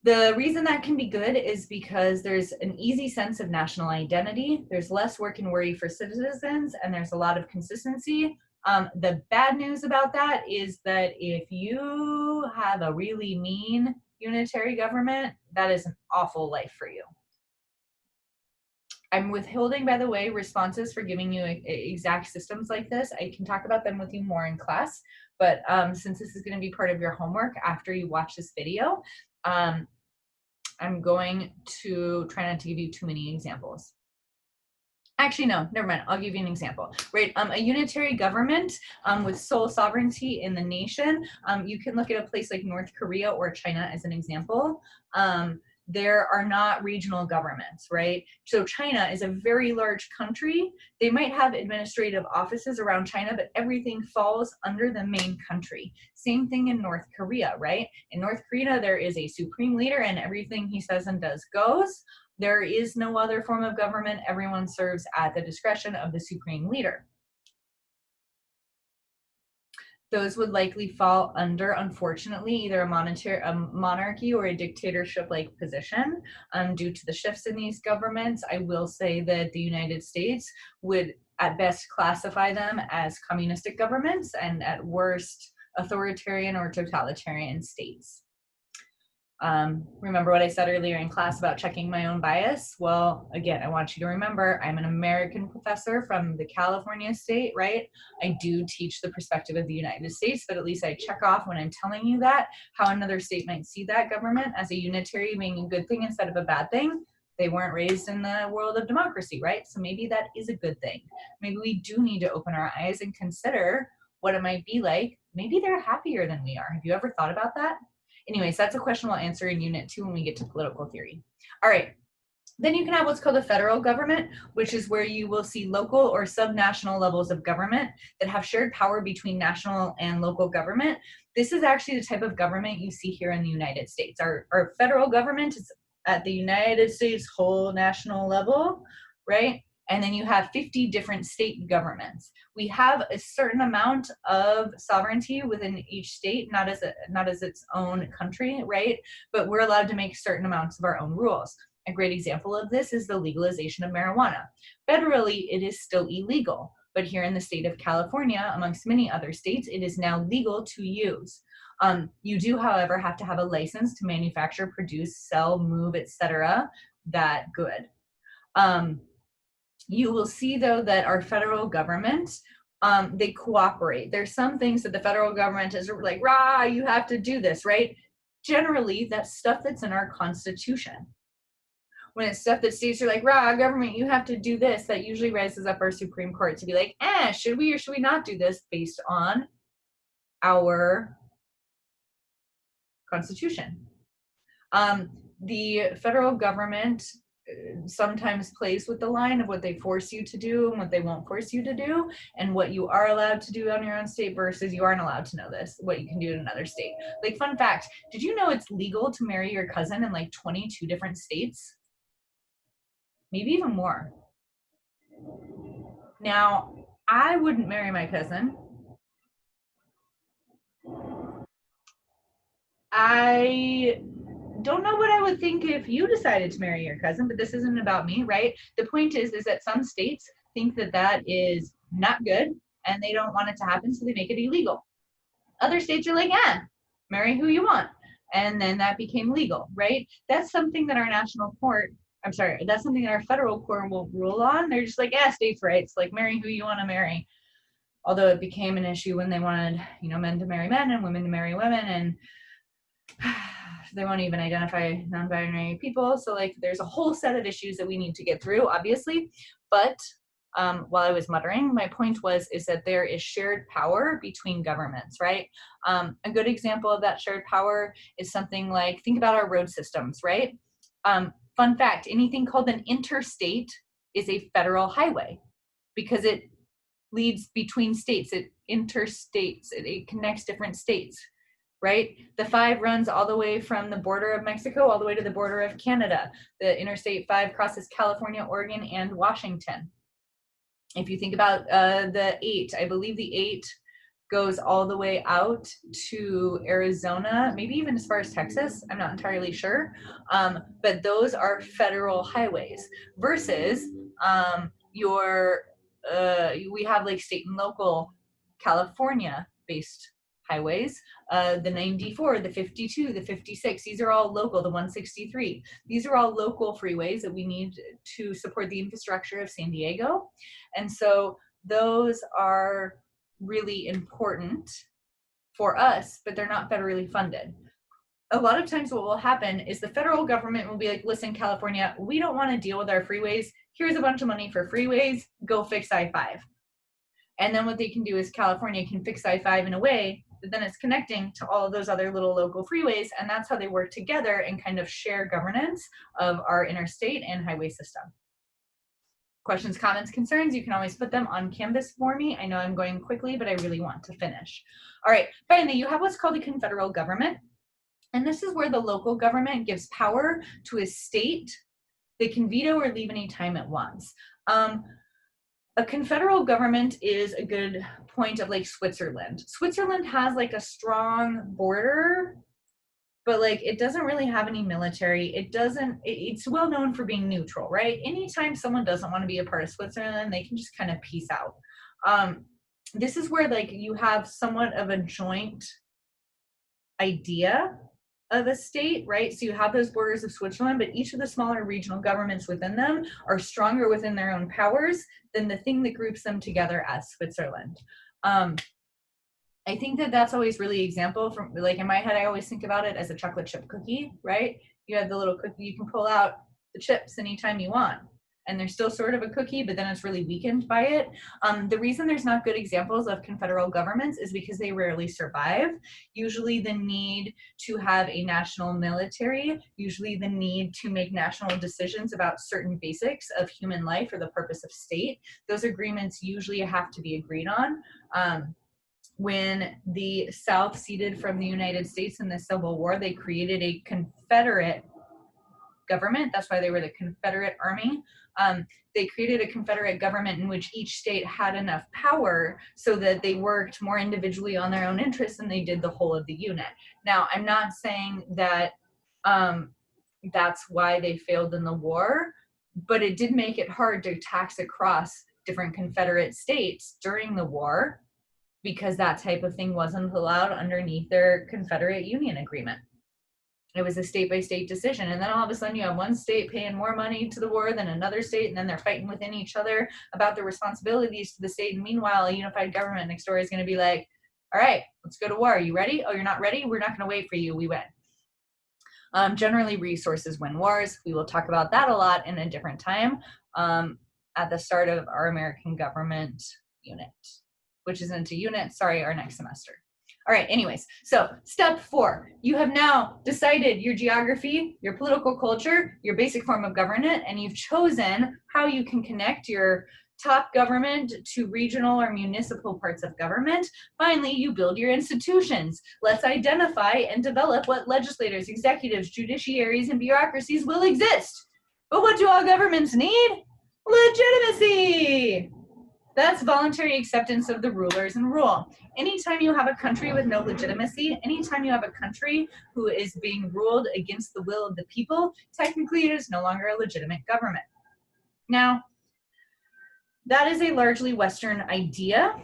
The reason that can be good is because there's an easy sense of national identity. There's less work and worry for citizens, and there's a lot of consistency. The bad news about that is that if you have a really mean unitary government, that is an awful life for you. I'm withholding, by the way, responses for giving you exact systems like this. I can talk about them with you more in class, but since this is going to be part of your homework after you watch this video, I'm going to try not to give you too many examples. Actually, no, never mind. I'll give you an example, right? A unitary government with sole sovereignty in the nation. You can look at a place like North Korea or China as an example. There are not regional governments, right? So China is a very large country. They might have administrative offices around China, but everything falls under the main country. Same thing in North Korea, right? In North Korea, there is a supreme leader and everything he says and does goes. There is no other form of government. Everyone serves at the discretion of the supreme leader. Those would likely fall under, unfortunately, either a monarchy or a dictatorship-like position. Due to the shifts in these governments, I will say that the United States would at best classify them as communistic governments and at worst authoritarian or totalitarian states. Remember what I said earlier in class about checking my own bias? Well, again, I want you to remember I'm an American professor from the California state, right? I do teach the perspective of the United States, but at least I check off when I'm telling you that, how another state might see that government as a unitary being a good thing instead of a bad thing. They weren't raised in the world of democracy, right? So maybe that is a good thing. Maybe we do need to open our eyes and consider what it might be like. Maybe they're happier than we are. Have you ever thought about that? Anyways, that's a question we'll answer in Unit 2 when we get to political theory. All right, then you can have what's called a federal government, which is where you will see local or subnational levels of government that have shared power between national and local government. This is actually the type of government you see here in the United States. Our federal government is at the United States whole national level, right? And then you have 50 different state governments. We have a certain amount of sovereignty within each state, not as its own country, right? But we're allowed to make certain amounts of our own rules. A great example of this is the legalization of marijuana. Federally, it is still illegal, but here in the state of California, amongst many other states, it is now legal to use. You do, however, have to have a license to manufacture, produce, sell, move, etc. that good. You will see, though, that our federal government, they cooperate. There's some things that the federal government is like, rah, you have to do this, right? Generally, that's stuff that's in our Constitution. When it's stuff that states are like, rah, government, you have to do this, that usually raises up our Supreme Court to be like, should we or should we not do this based on our Constitution? The federal government sometimes plays with the line of what they force you to do and what they won't force you to do, and what you are allowed to do on your own state versus you aren't allowed to know this, what you can do in another state. Like, fun fact, did you know it's legal to marry your cousin in like 22 different states? Maybe even more. Now, I wouldn't marry my cousin. I don't know what I would think if you decided to marry your cousin, but this isn't about me, right? The point is that some states think that that is not good and they don't want it to happen, so they make it illegal. Other states are like, marry who you want. And then that became legal, right? That's something that our that's something that our federal court will rule on. They're just like, states' rights, like marry who you want to marry. although it became an issue when they wanted, men to marry men and women to marry women, and they won't even identify non-binary people. So like there's a whole set of issues that we need to get through, obviously. But while I was muttering, my point is that there is shared power between governments, right? A good example of that shared power is something like, think about our road systems, right? Fun fact, anything called an interstate is a federal highway because it leads between states, it interstates, it connects different states, right? The 5 runs all the way from the border of Mexico all the way to the border of Canada. The Interstate 5 crosses California, Oregon, and Washington. If you think about the 8, I believe the 8 goes all the way out to Arizona, maybe even as far as Texas, I'm not entirely sure. But those are federal highways versus we have like state and local California-based highways, the 94, the 52, the 56, these are all local, the 163. These are all local freeways that we need to support the infrastructure of San Diego. And so those are really important for us, but they're not federally funded. A lot of times what will happen is the federal government will be like, listen, California, we don't want to deal with our freeways. Here's a bunch of money for freeways. Go fix I-5. And then what they can do is California can fix I-5 in a way that then it's connecting to all of those other little local freeways. And that's how they work together and kind of share governance of our interstate and highway system. Questions, comments, concerns, you can always put them on Canvas for me. I know I'm going quickly, but I really want to finish. All right, finally, you have what's called a confederal government. And this is where the local government gives power to a state. They can veto or leave any time it wants. A confederal government is a good point of like Switzerland. Switzerland has like a strong border, but like it doesn't really have any military. It's well known for being neutral, right? Anytime someone doesn't want to be a part of Switzerland, they can just kind of peace out. This is where like you have somewhat of a joint idea of a state, right? So you have those borders of Switzerland, but each of the smaller regional governments within them are stronger within their own powers than the thing that groups them together as Switzerland. I think that that's always really example from, like in my head, I always think about it as a chocolate chip cookie, right? You have the little cookie, you can pull out the chips anytime you want. And they're still sort of a cookie, but then it's really weakened by it. The reason there's not good examples of confederal governments is because they rarely survive. Usually the need to have a national military, usually the need to make national decisions about certain basics of human life or the purpose of state, those agreements usually have to be agreed on. When the South ceded from the United States in the Civil War, they created a Confederate government. That's why they were the Confederate Army. They created a Confederate government in which each state had enough power so that they worked more individually on their own interests than they did the whole of the unit. Now, I'm not saying that that's why they failed in the war, but it did make it hard to tax across different Confederate states during the war because that type of thing wasn't allowed underneath their Confederate Union agreement. It was a state-by-state decision. And then all of a sudden you have one state paying more money to the war than another state, and then they're fighting within each other about their responsibilities to the state. And meanwhile, a unified government next door is going to be like, all right, let's go to war. Are you ready? Oh, you're not ready? We're not going to wait for you. We win. Generally, resources win wars. We will talk about that a lot in a different time at the start of our American government unit, which isn't a unit, sorry, our next semester. All right, anyways, so step 4, you have now decided your geography, your political culture, your basic form of government, and you've chosen how you can connect your top government to regional or municipal parts of government. Finally, you build your institutions. Let's identify and develop what legislators, executives, judiciaries, and bureaucracies will exist. But what do all governments need? Legitimacy! That's voluntary acceptance of the rulers and rule. Anytime you have a country with no legitimacy, anytime you have a country who is being ruled against the will of the people, technically it is no longer a legitimate government. Now, that is a largely Western idea,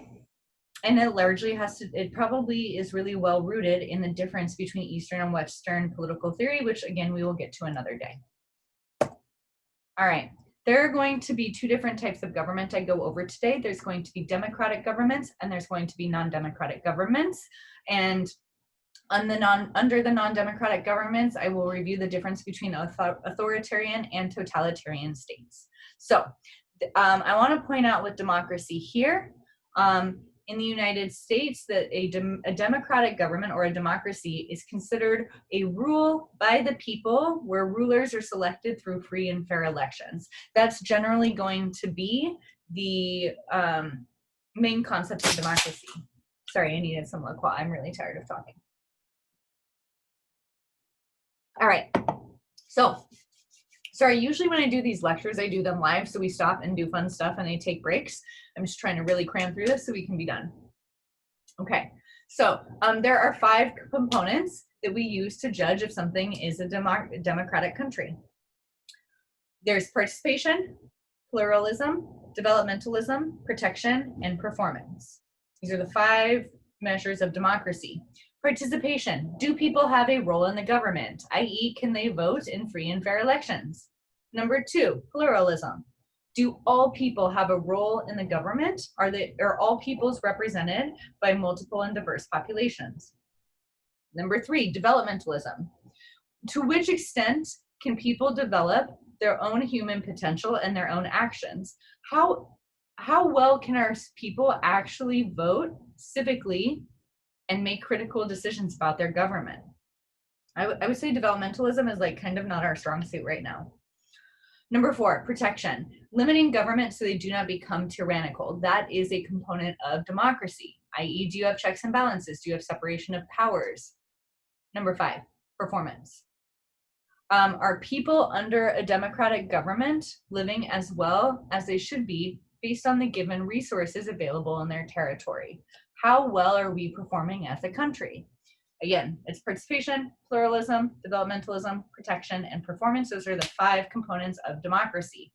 and it probably is really well rooted in the difference between Eastern and Western political theory, which again, we will get to another day. All right. There are going to be two different types of government I go over today. There's going to be democratic governments and there's going to be non-democratic governments. And under the non-democratic governments, I will review the difference between authoritarian and totalitarian states. So I want to point out with democracy here, in the United States, that a democratic government or a democracy is considered a rule by the people where rulers are selected through free and fair elections. That's generally going to be the main concept of democracy. Sorry, I needed some liquid. I'm really tired of talking. All right, so sorry, usually when I do these lectures, I do them live, so we stop and do fun stuff and they take breaks. I'm just trying to really cram through this so we can be done. Okay, so there are 5 components that we use to judge if something is a democratic country. There's participation, pluralism, developmentalism, protection, and performance. These are the 5 measures of democracy. Participation. Do people have a role in the government, i.e., can they vote in free and fair elections? Number 2, pluralism. Do all people have a role in the government? Are all peoples represented by multiple and diverse populations? Number 3, developmentalism. To which extent can people develop their own human potential and their own actions? How well can our people actually vote civically and make critical decisions about their government? I would say developmentalism is like kind of not our strong suit right now. Number 4, protection. Limiting government so they do not become tyrannical. That is a component of democracy, i.e., do you have checks and balances? Do you have separation of powers? Number 5, performance. Are people under a democratic government living as well as they should be based on the given resources available in their territory? How well are we performing as a country? Again, it's participation, pluralism, developmentalism, protection, and performance. Those are the 5 components of democracy.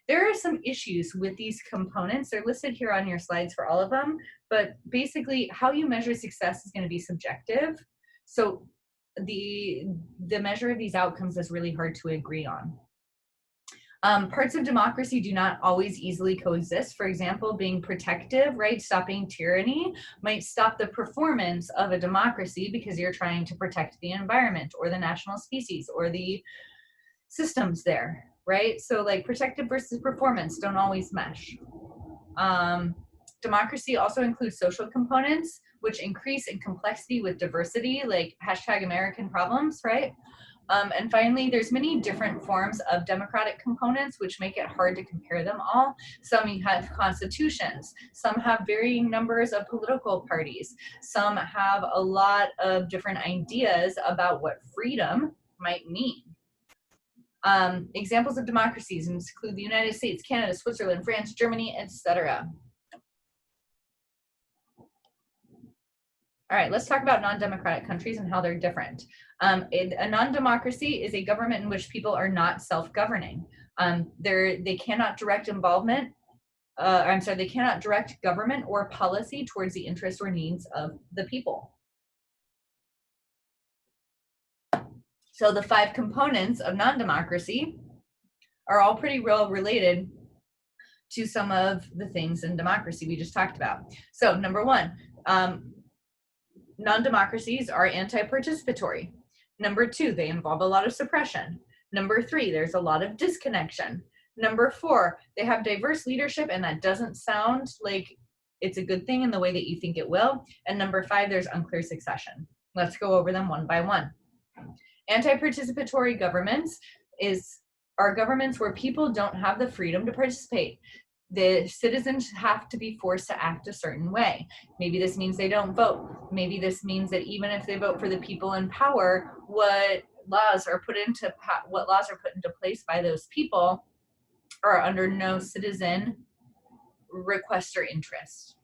There are some issues with these components. They're listed here on your slides for all of them, but basically how you measure success is going to be subjective. So the measure of these outcomes is really hard to agree on. Parts of democracy do not always easily coexist. For example, being protective, right? Stopping tyranny might stop the performance of a democracy because you're trying to protect the environment or the national species or the systems there, right? So like protective versus performance don't always mesh. Democracy also includes social components, which increase in complexity with diversity, like #American problems, right? And finally, there's many different forms of democratic components, which make it hard to compare them all. Some have constitutions, some have varying numbers of political parties, some have a lot of different ideas about what freedom might mean. Examples of democracies include the United States, Canada, Switzerland, France, Germany, etc. All right, let's talk about non-democratic countries and how they're different. A non-democracy is a government in which people are not self-governing. They cannot direct involvement, they cannot direct government or policy towards the interests or needs of the people. So the 5 components of non-democracy are all pretty well related to some of the things in democracy we just talked about. So number 1, non-democracies are anti-participatory. Number 2, they involve a lot of suppression. Number 3, there's a lot of disconnection. Number 4, they have diverse leadership, and that doesn't sound like it's a good thing in the way that you think it will. And number 5, there's unclear succession. Let's go over them one by one. Anti-participatory governments are governments where people don't have the freedom to participate. The citizens have to be forced to act a certain way. Maybe this means they don't vote. Maybe this means that even if they vote for the people in power, what laws are put into place by those people are under no citizen request or interest.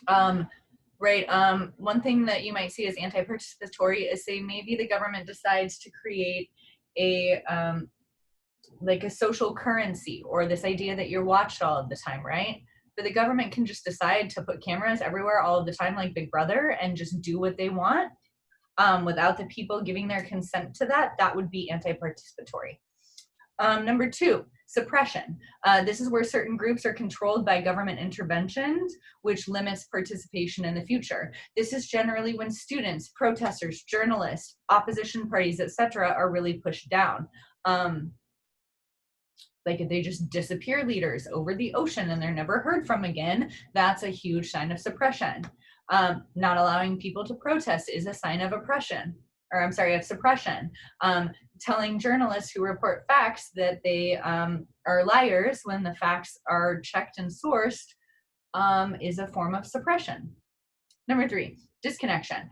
One thing that you might see as anti-participatory is, say, maybe the government decides to create a social currency, or this idea that you're watched all of the time, right? But the government can just decide to put cameras everywhere all of the time, like Big Brother, and just do what they want without the people giving their consent to that. That would be anti-participatory. Number 2, suppression. This is where certain groups are controlled by government interventions, which limits participation in the future. This is generally when students, protesters, journalists, opposition parties, etc., are really pushed down. Like if they just disappear leaders over the ocean and they're never heard from again, that's a huge sign of suppression. Not allowing people to protest is a sign of oppression, or I'm sorry, of suppression. Telling journalists who report facts that they are liars when the facts are checked and sourced is a form of suppression. Number 3, disconnection.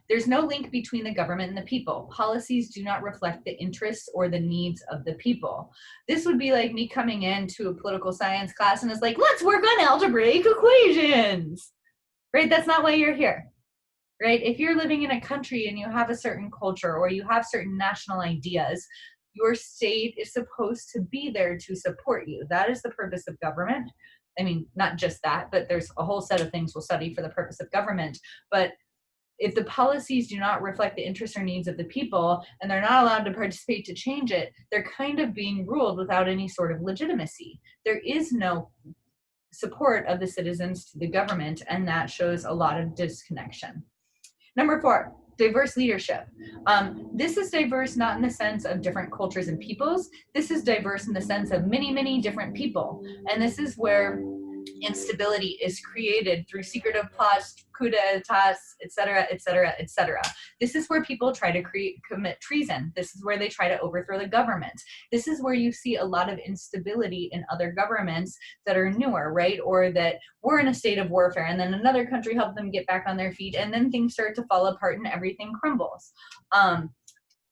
There's no link between the government and the people. Policies do not reflect the interests or the needs of the people. This would be like me coming into a political science class and it's like, let's work on algebraic equations, right? That's not why you're here, right? If you're living in a country and you have a certain culture or you have certain national ideas, your state is supposed to be there to support you. That is the purpose of government. I mean, not just that, but there's a whole set of things we'll study for the purpose of government. But if the policies do not reflect the interests or needs of the people and they're not allowed to participate to change it, they're kind of being ruled without any sort of legitimacy. There is no support of the citizens to the government, and that shows a lot of disconnection. Number 4, diverse leadership. This is diverse not in the sense of different cultures and peoples. This is diverse in the sense of many, many different people. And this is where instability is created through secretive plots, coup d'etats, etc., etc., etc. This is where people try to commit treason. This is where they try to overthrow the government. This is where you see a lot of instability in other governments that are newer, right? Or that were in a state of warfare and then another country helped them get back on their feet and then things start to fall apart and everything crumbles.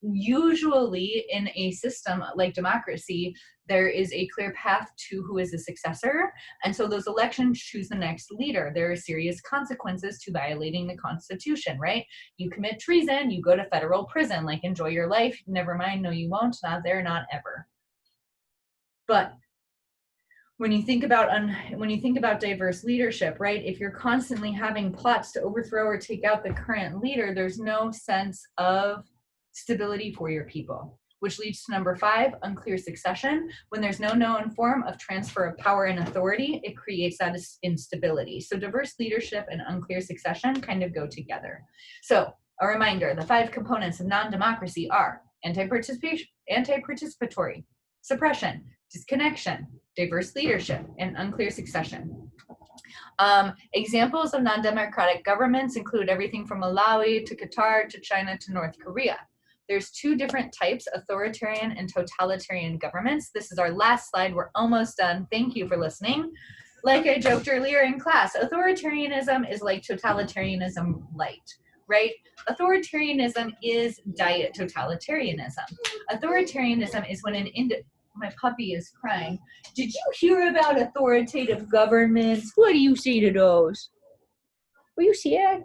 Usually in a system like democracy, there is a clear path to who is a successor. And so those elections choose the next leader. There are serious consequences to violating the Constitution, right? You commit treason, you go to federal prison, like enjoy your life. Never mind, no, you won't, not there, not ever. But when you think about diverse leadership, right? If you're constantly having plots to overthrow or take out the current leader, there's no sense of stability for your people, which leads to number 5, unclear succession. When there's no known form of transfer of power and authority, it creates that instability. So diverse leadership and unclear succession kind of go together. So a reminder, the 5 components of non-democracy are anti-participation, anti-participatory, suppression, disconnection, diverse leadership, and unclear succession. Examples of non-democratic governments include everything from Malawi to Qatar to China to North Korea. There's 2 different types, authoritarian and totalitarian governments. This is our last slide. We're almost done. Thank you for listening. Like I joked earlier in class, authoritarianism is like totalitarianism light, right? Authoritarianism is diet totalitarianism. Authoritarianism is when my puppy is crying. Did you hear about authoritative governments? What do you say to those? Will you see it?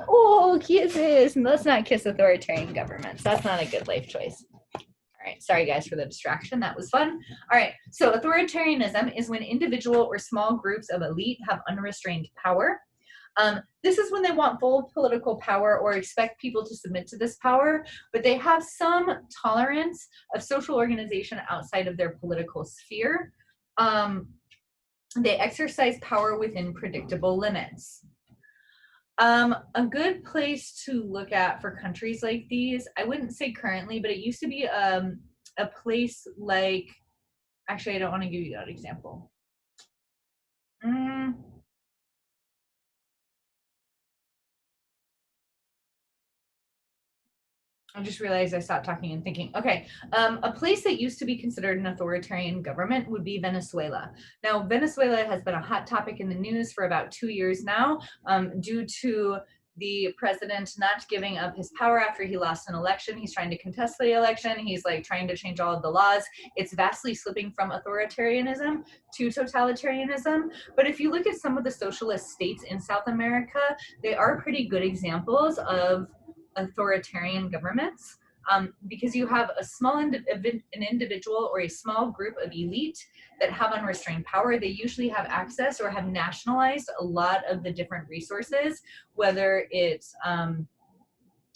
Oh, kisses. Let's not kiss authoritarian governments. That's not a good life choice. All right, sorry guys for the distraction. That was fun. All right, so authoritarianism is when individual or small groups of elite have unrestrained power. This is when they want full political power or expect people to submit to this power, but they have some tolerance of social organization outside of their political sphere. They exercise power within predictable limits. A good place to look at for countries like these, I wouldn't say currently, but it used to be a place like, actually, I don't want to give you that example. I just realized I stopped talking and thinking. Okay, a place that used to be considered an authoritarian government would be Venezuela. Now, Venezuela has been a hot topic in the news for about 2 years now, due to the president not giving up his power after he lost an election. He's trying to contest the election. He's like trying to change all of the laws. It's vastly slipping from authoritarianism to totalitarianism. But if you look at some of the socialist states in South America, they are pretty good examples of authoritarian governments, because you have a small an individual or a small group of elite that have unrestrained power. They usually have access or have nationalized a lot of the different resources, whether it's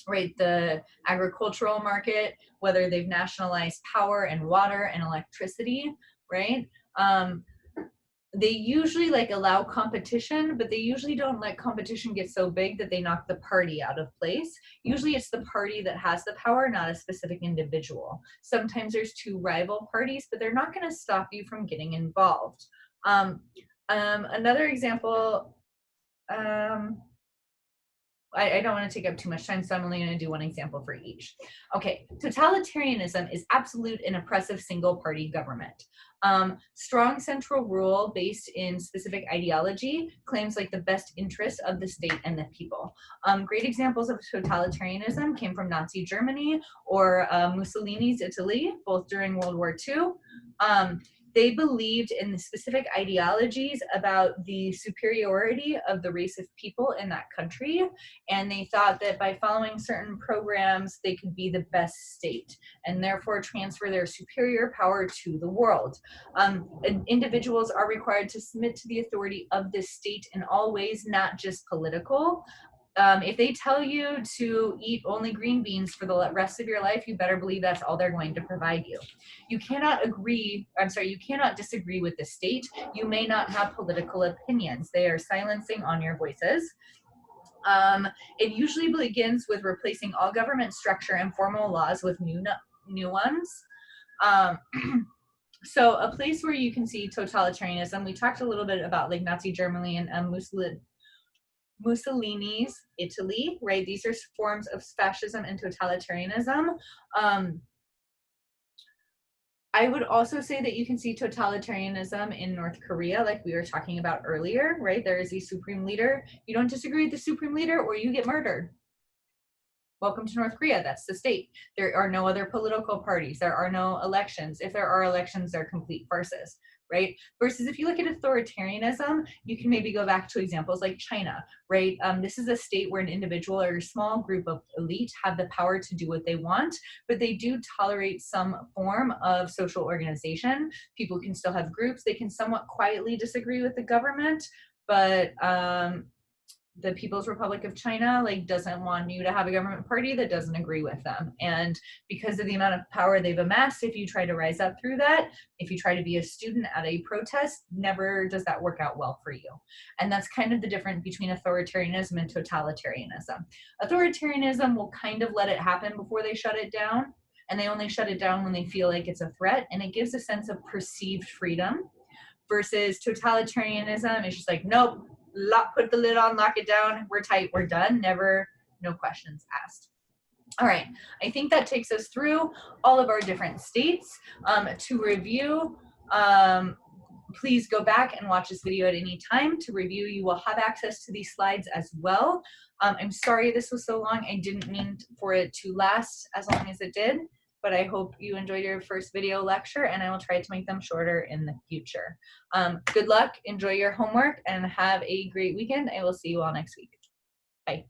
right? The agricultural market, whether they've nationalized power and water and electricity, right? They usually like allow competition, but they usually don't let competition get so big that they knock the party out of place. Usually it's the party that has the power, not a specific individual. Sometimes there's two rival parties, but they're not going to stop you from getting involved. Another example, I don't want to take up too much time, so I'm only going to do one example for each. Okay, totalitarianism is absolute and oppressive single-party government. Strong central rule based in specific ideology claims like the best interest of the state and the people. Great examples of totalitarianism came from Nazi Germany or Mussolini's Italy, both during World War II. They believed in the specific ideologies about the superiority of the race of people in that country, and they thought that by following certain programs, they could be the best state, and therefore transfer their superior power to the world. Individuals are required to submit to the authority of this state in all ways, not just political. If they tell you to eat only green beans for the rest of your life, you better believe that's all they're going to provide you. You cannot disagree with the state. You may not have political opinions. They are silencing on your voices. It usually begins with replacing all government structure and formal laws with new ones. So a place where you can see totalitarianism, we talked a little bit about like Nazi Germany and Mussolini's Italy, right? These are forms of fascism and totalitarianism. I would also say that you can see totalitarianism in North Korea, like we were talking about earlier, right? There is a supreme leader. You don't disagree with the supreme leader or you get murdered. Welcome to North Korea, that's the state. There are no other political parties. There are no elections. If there are elections, they're complete farces, right? Versus if you look at authoritarianism, you can maybe go back to examples like China, right? This is a state where an individual or a small group of elite have the power to do what they want, but they do tolerate some form of social organization. People can still have groups. They can somewhat quietly disagree with the government, but the People's Republic of China like doesn't want you to have a government party that doesn't agree with them. And because of the amount of power they've amassed, if you try to rise up through that, if you try to be a student at a protest, never does that work out well for you. And that's kind of the difference between authoritarianism and totalitarianism. Authoritarianism will kind of let it happen before they shut it down, and they only shut it down when they feel like it's a threat, and it gives a sense of perceived freedom. Versus totalitarianism is just like, nope, put the lid on, lock it down, we're tight, we're done, never, no questions asked. All right, I think that takes us through all of our different states. To review, please go back and watch this video at any time. To review, you will have access to these slides as well. I'm sorry this was so long. I didn't mean for it to last as long as it did, but I hope you enjoyed your first video lecture, and I will try to make them shorter in the future. Good luck, enjoy your homework, and have a great weekend. I will see you all next week. Bye.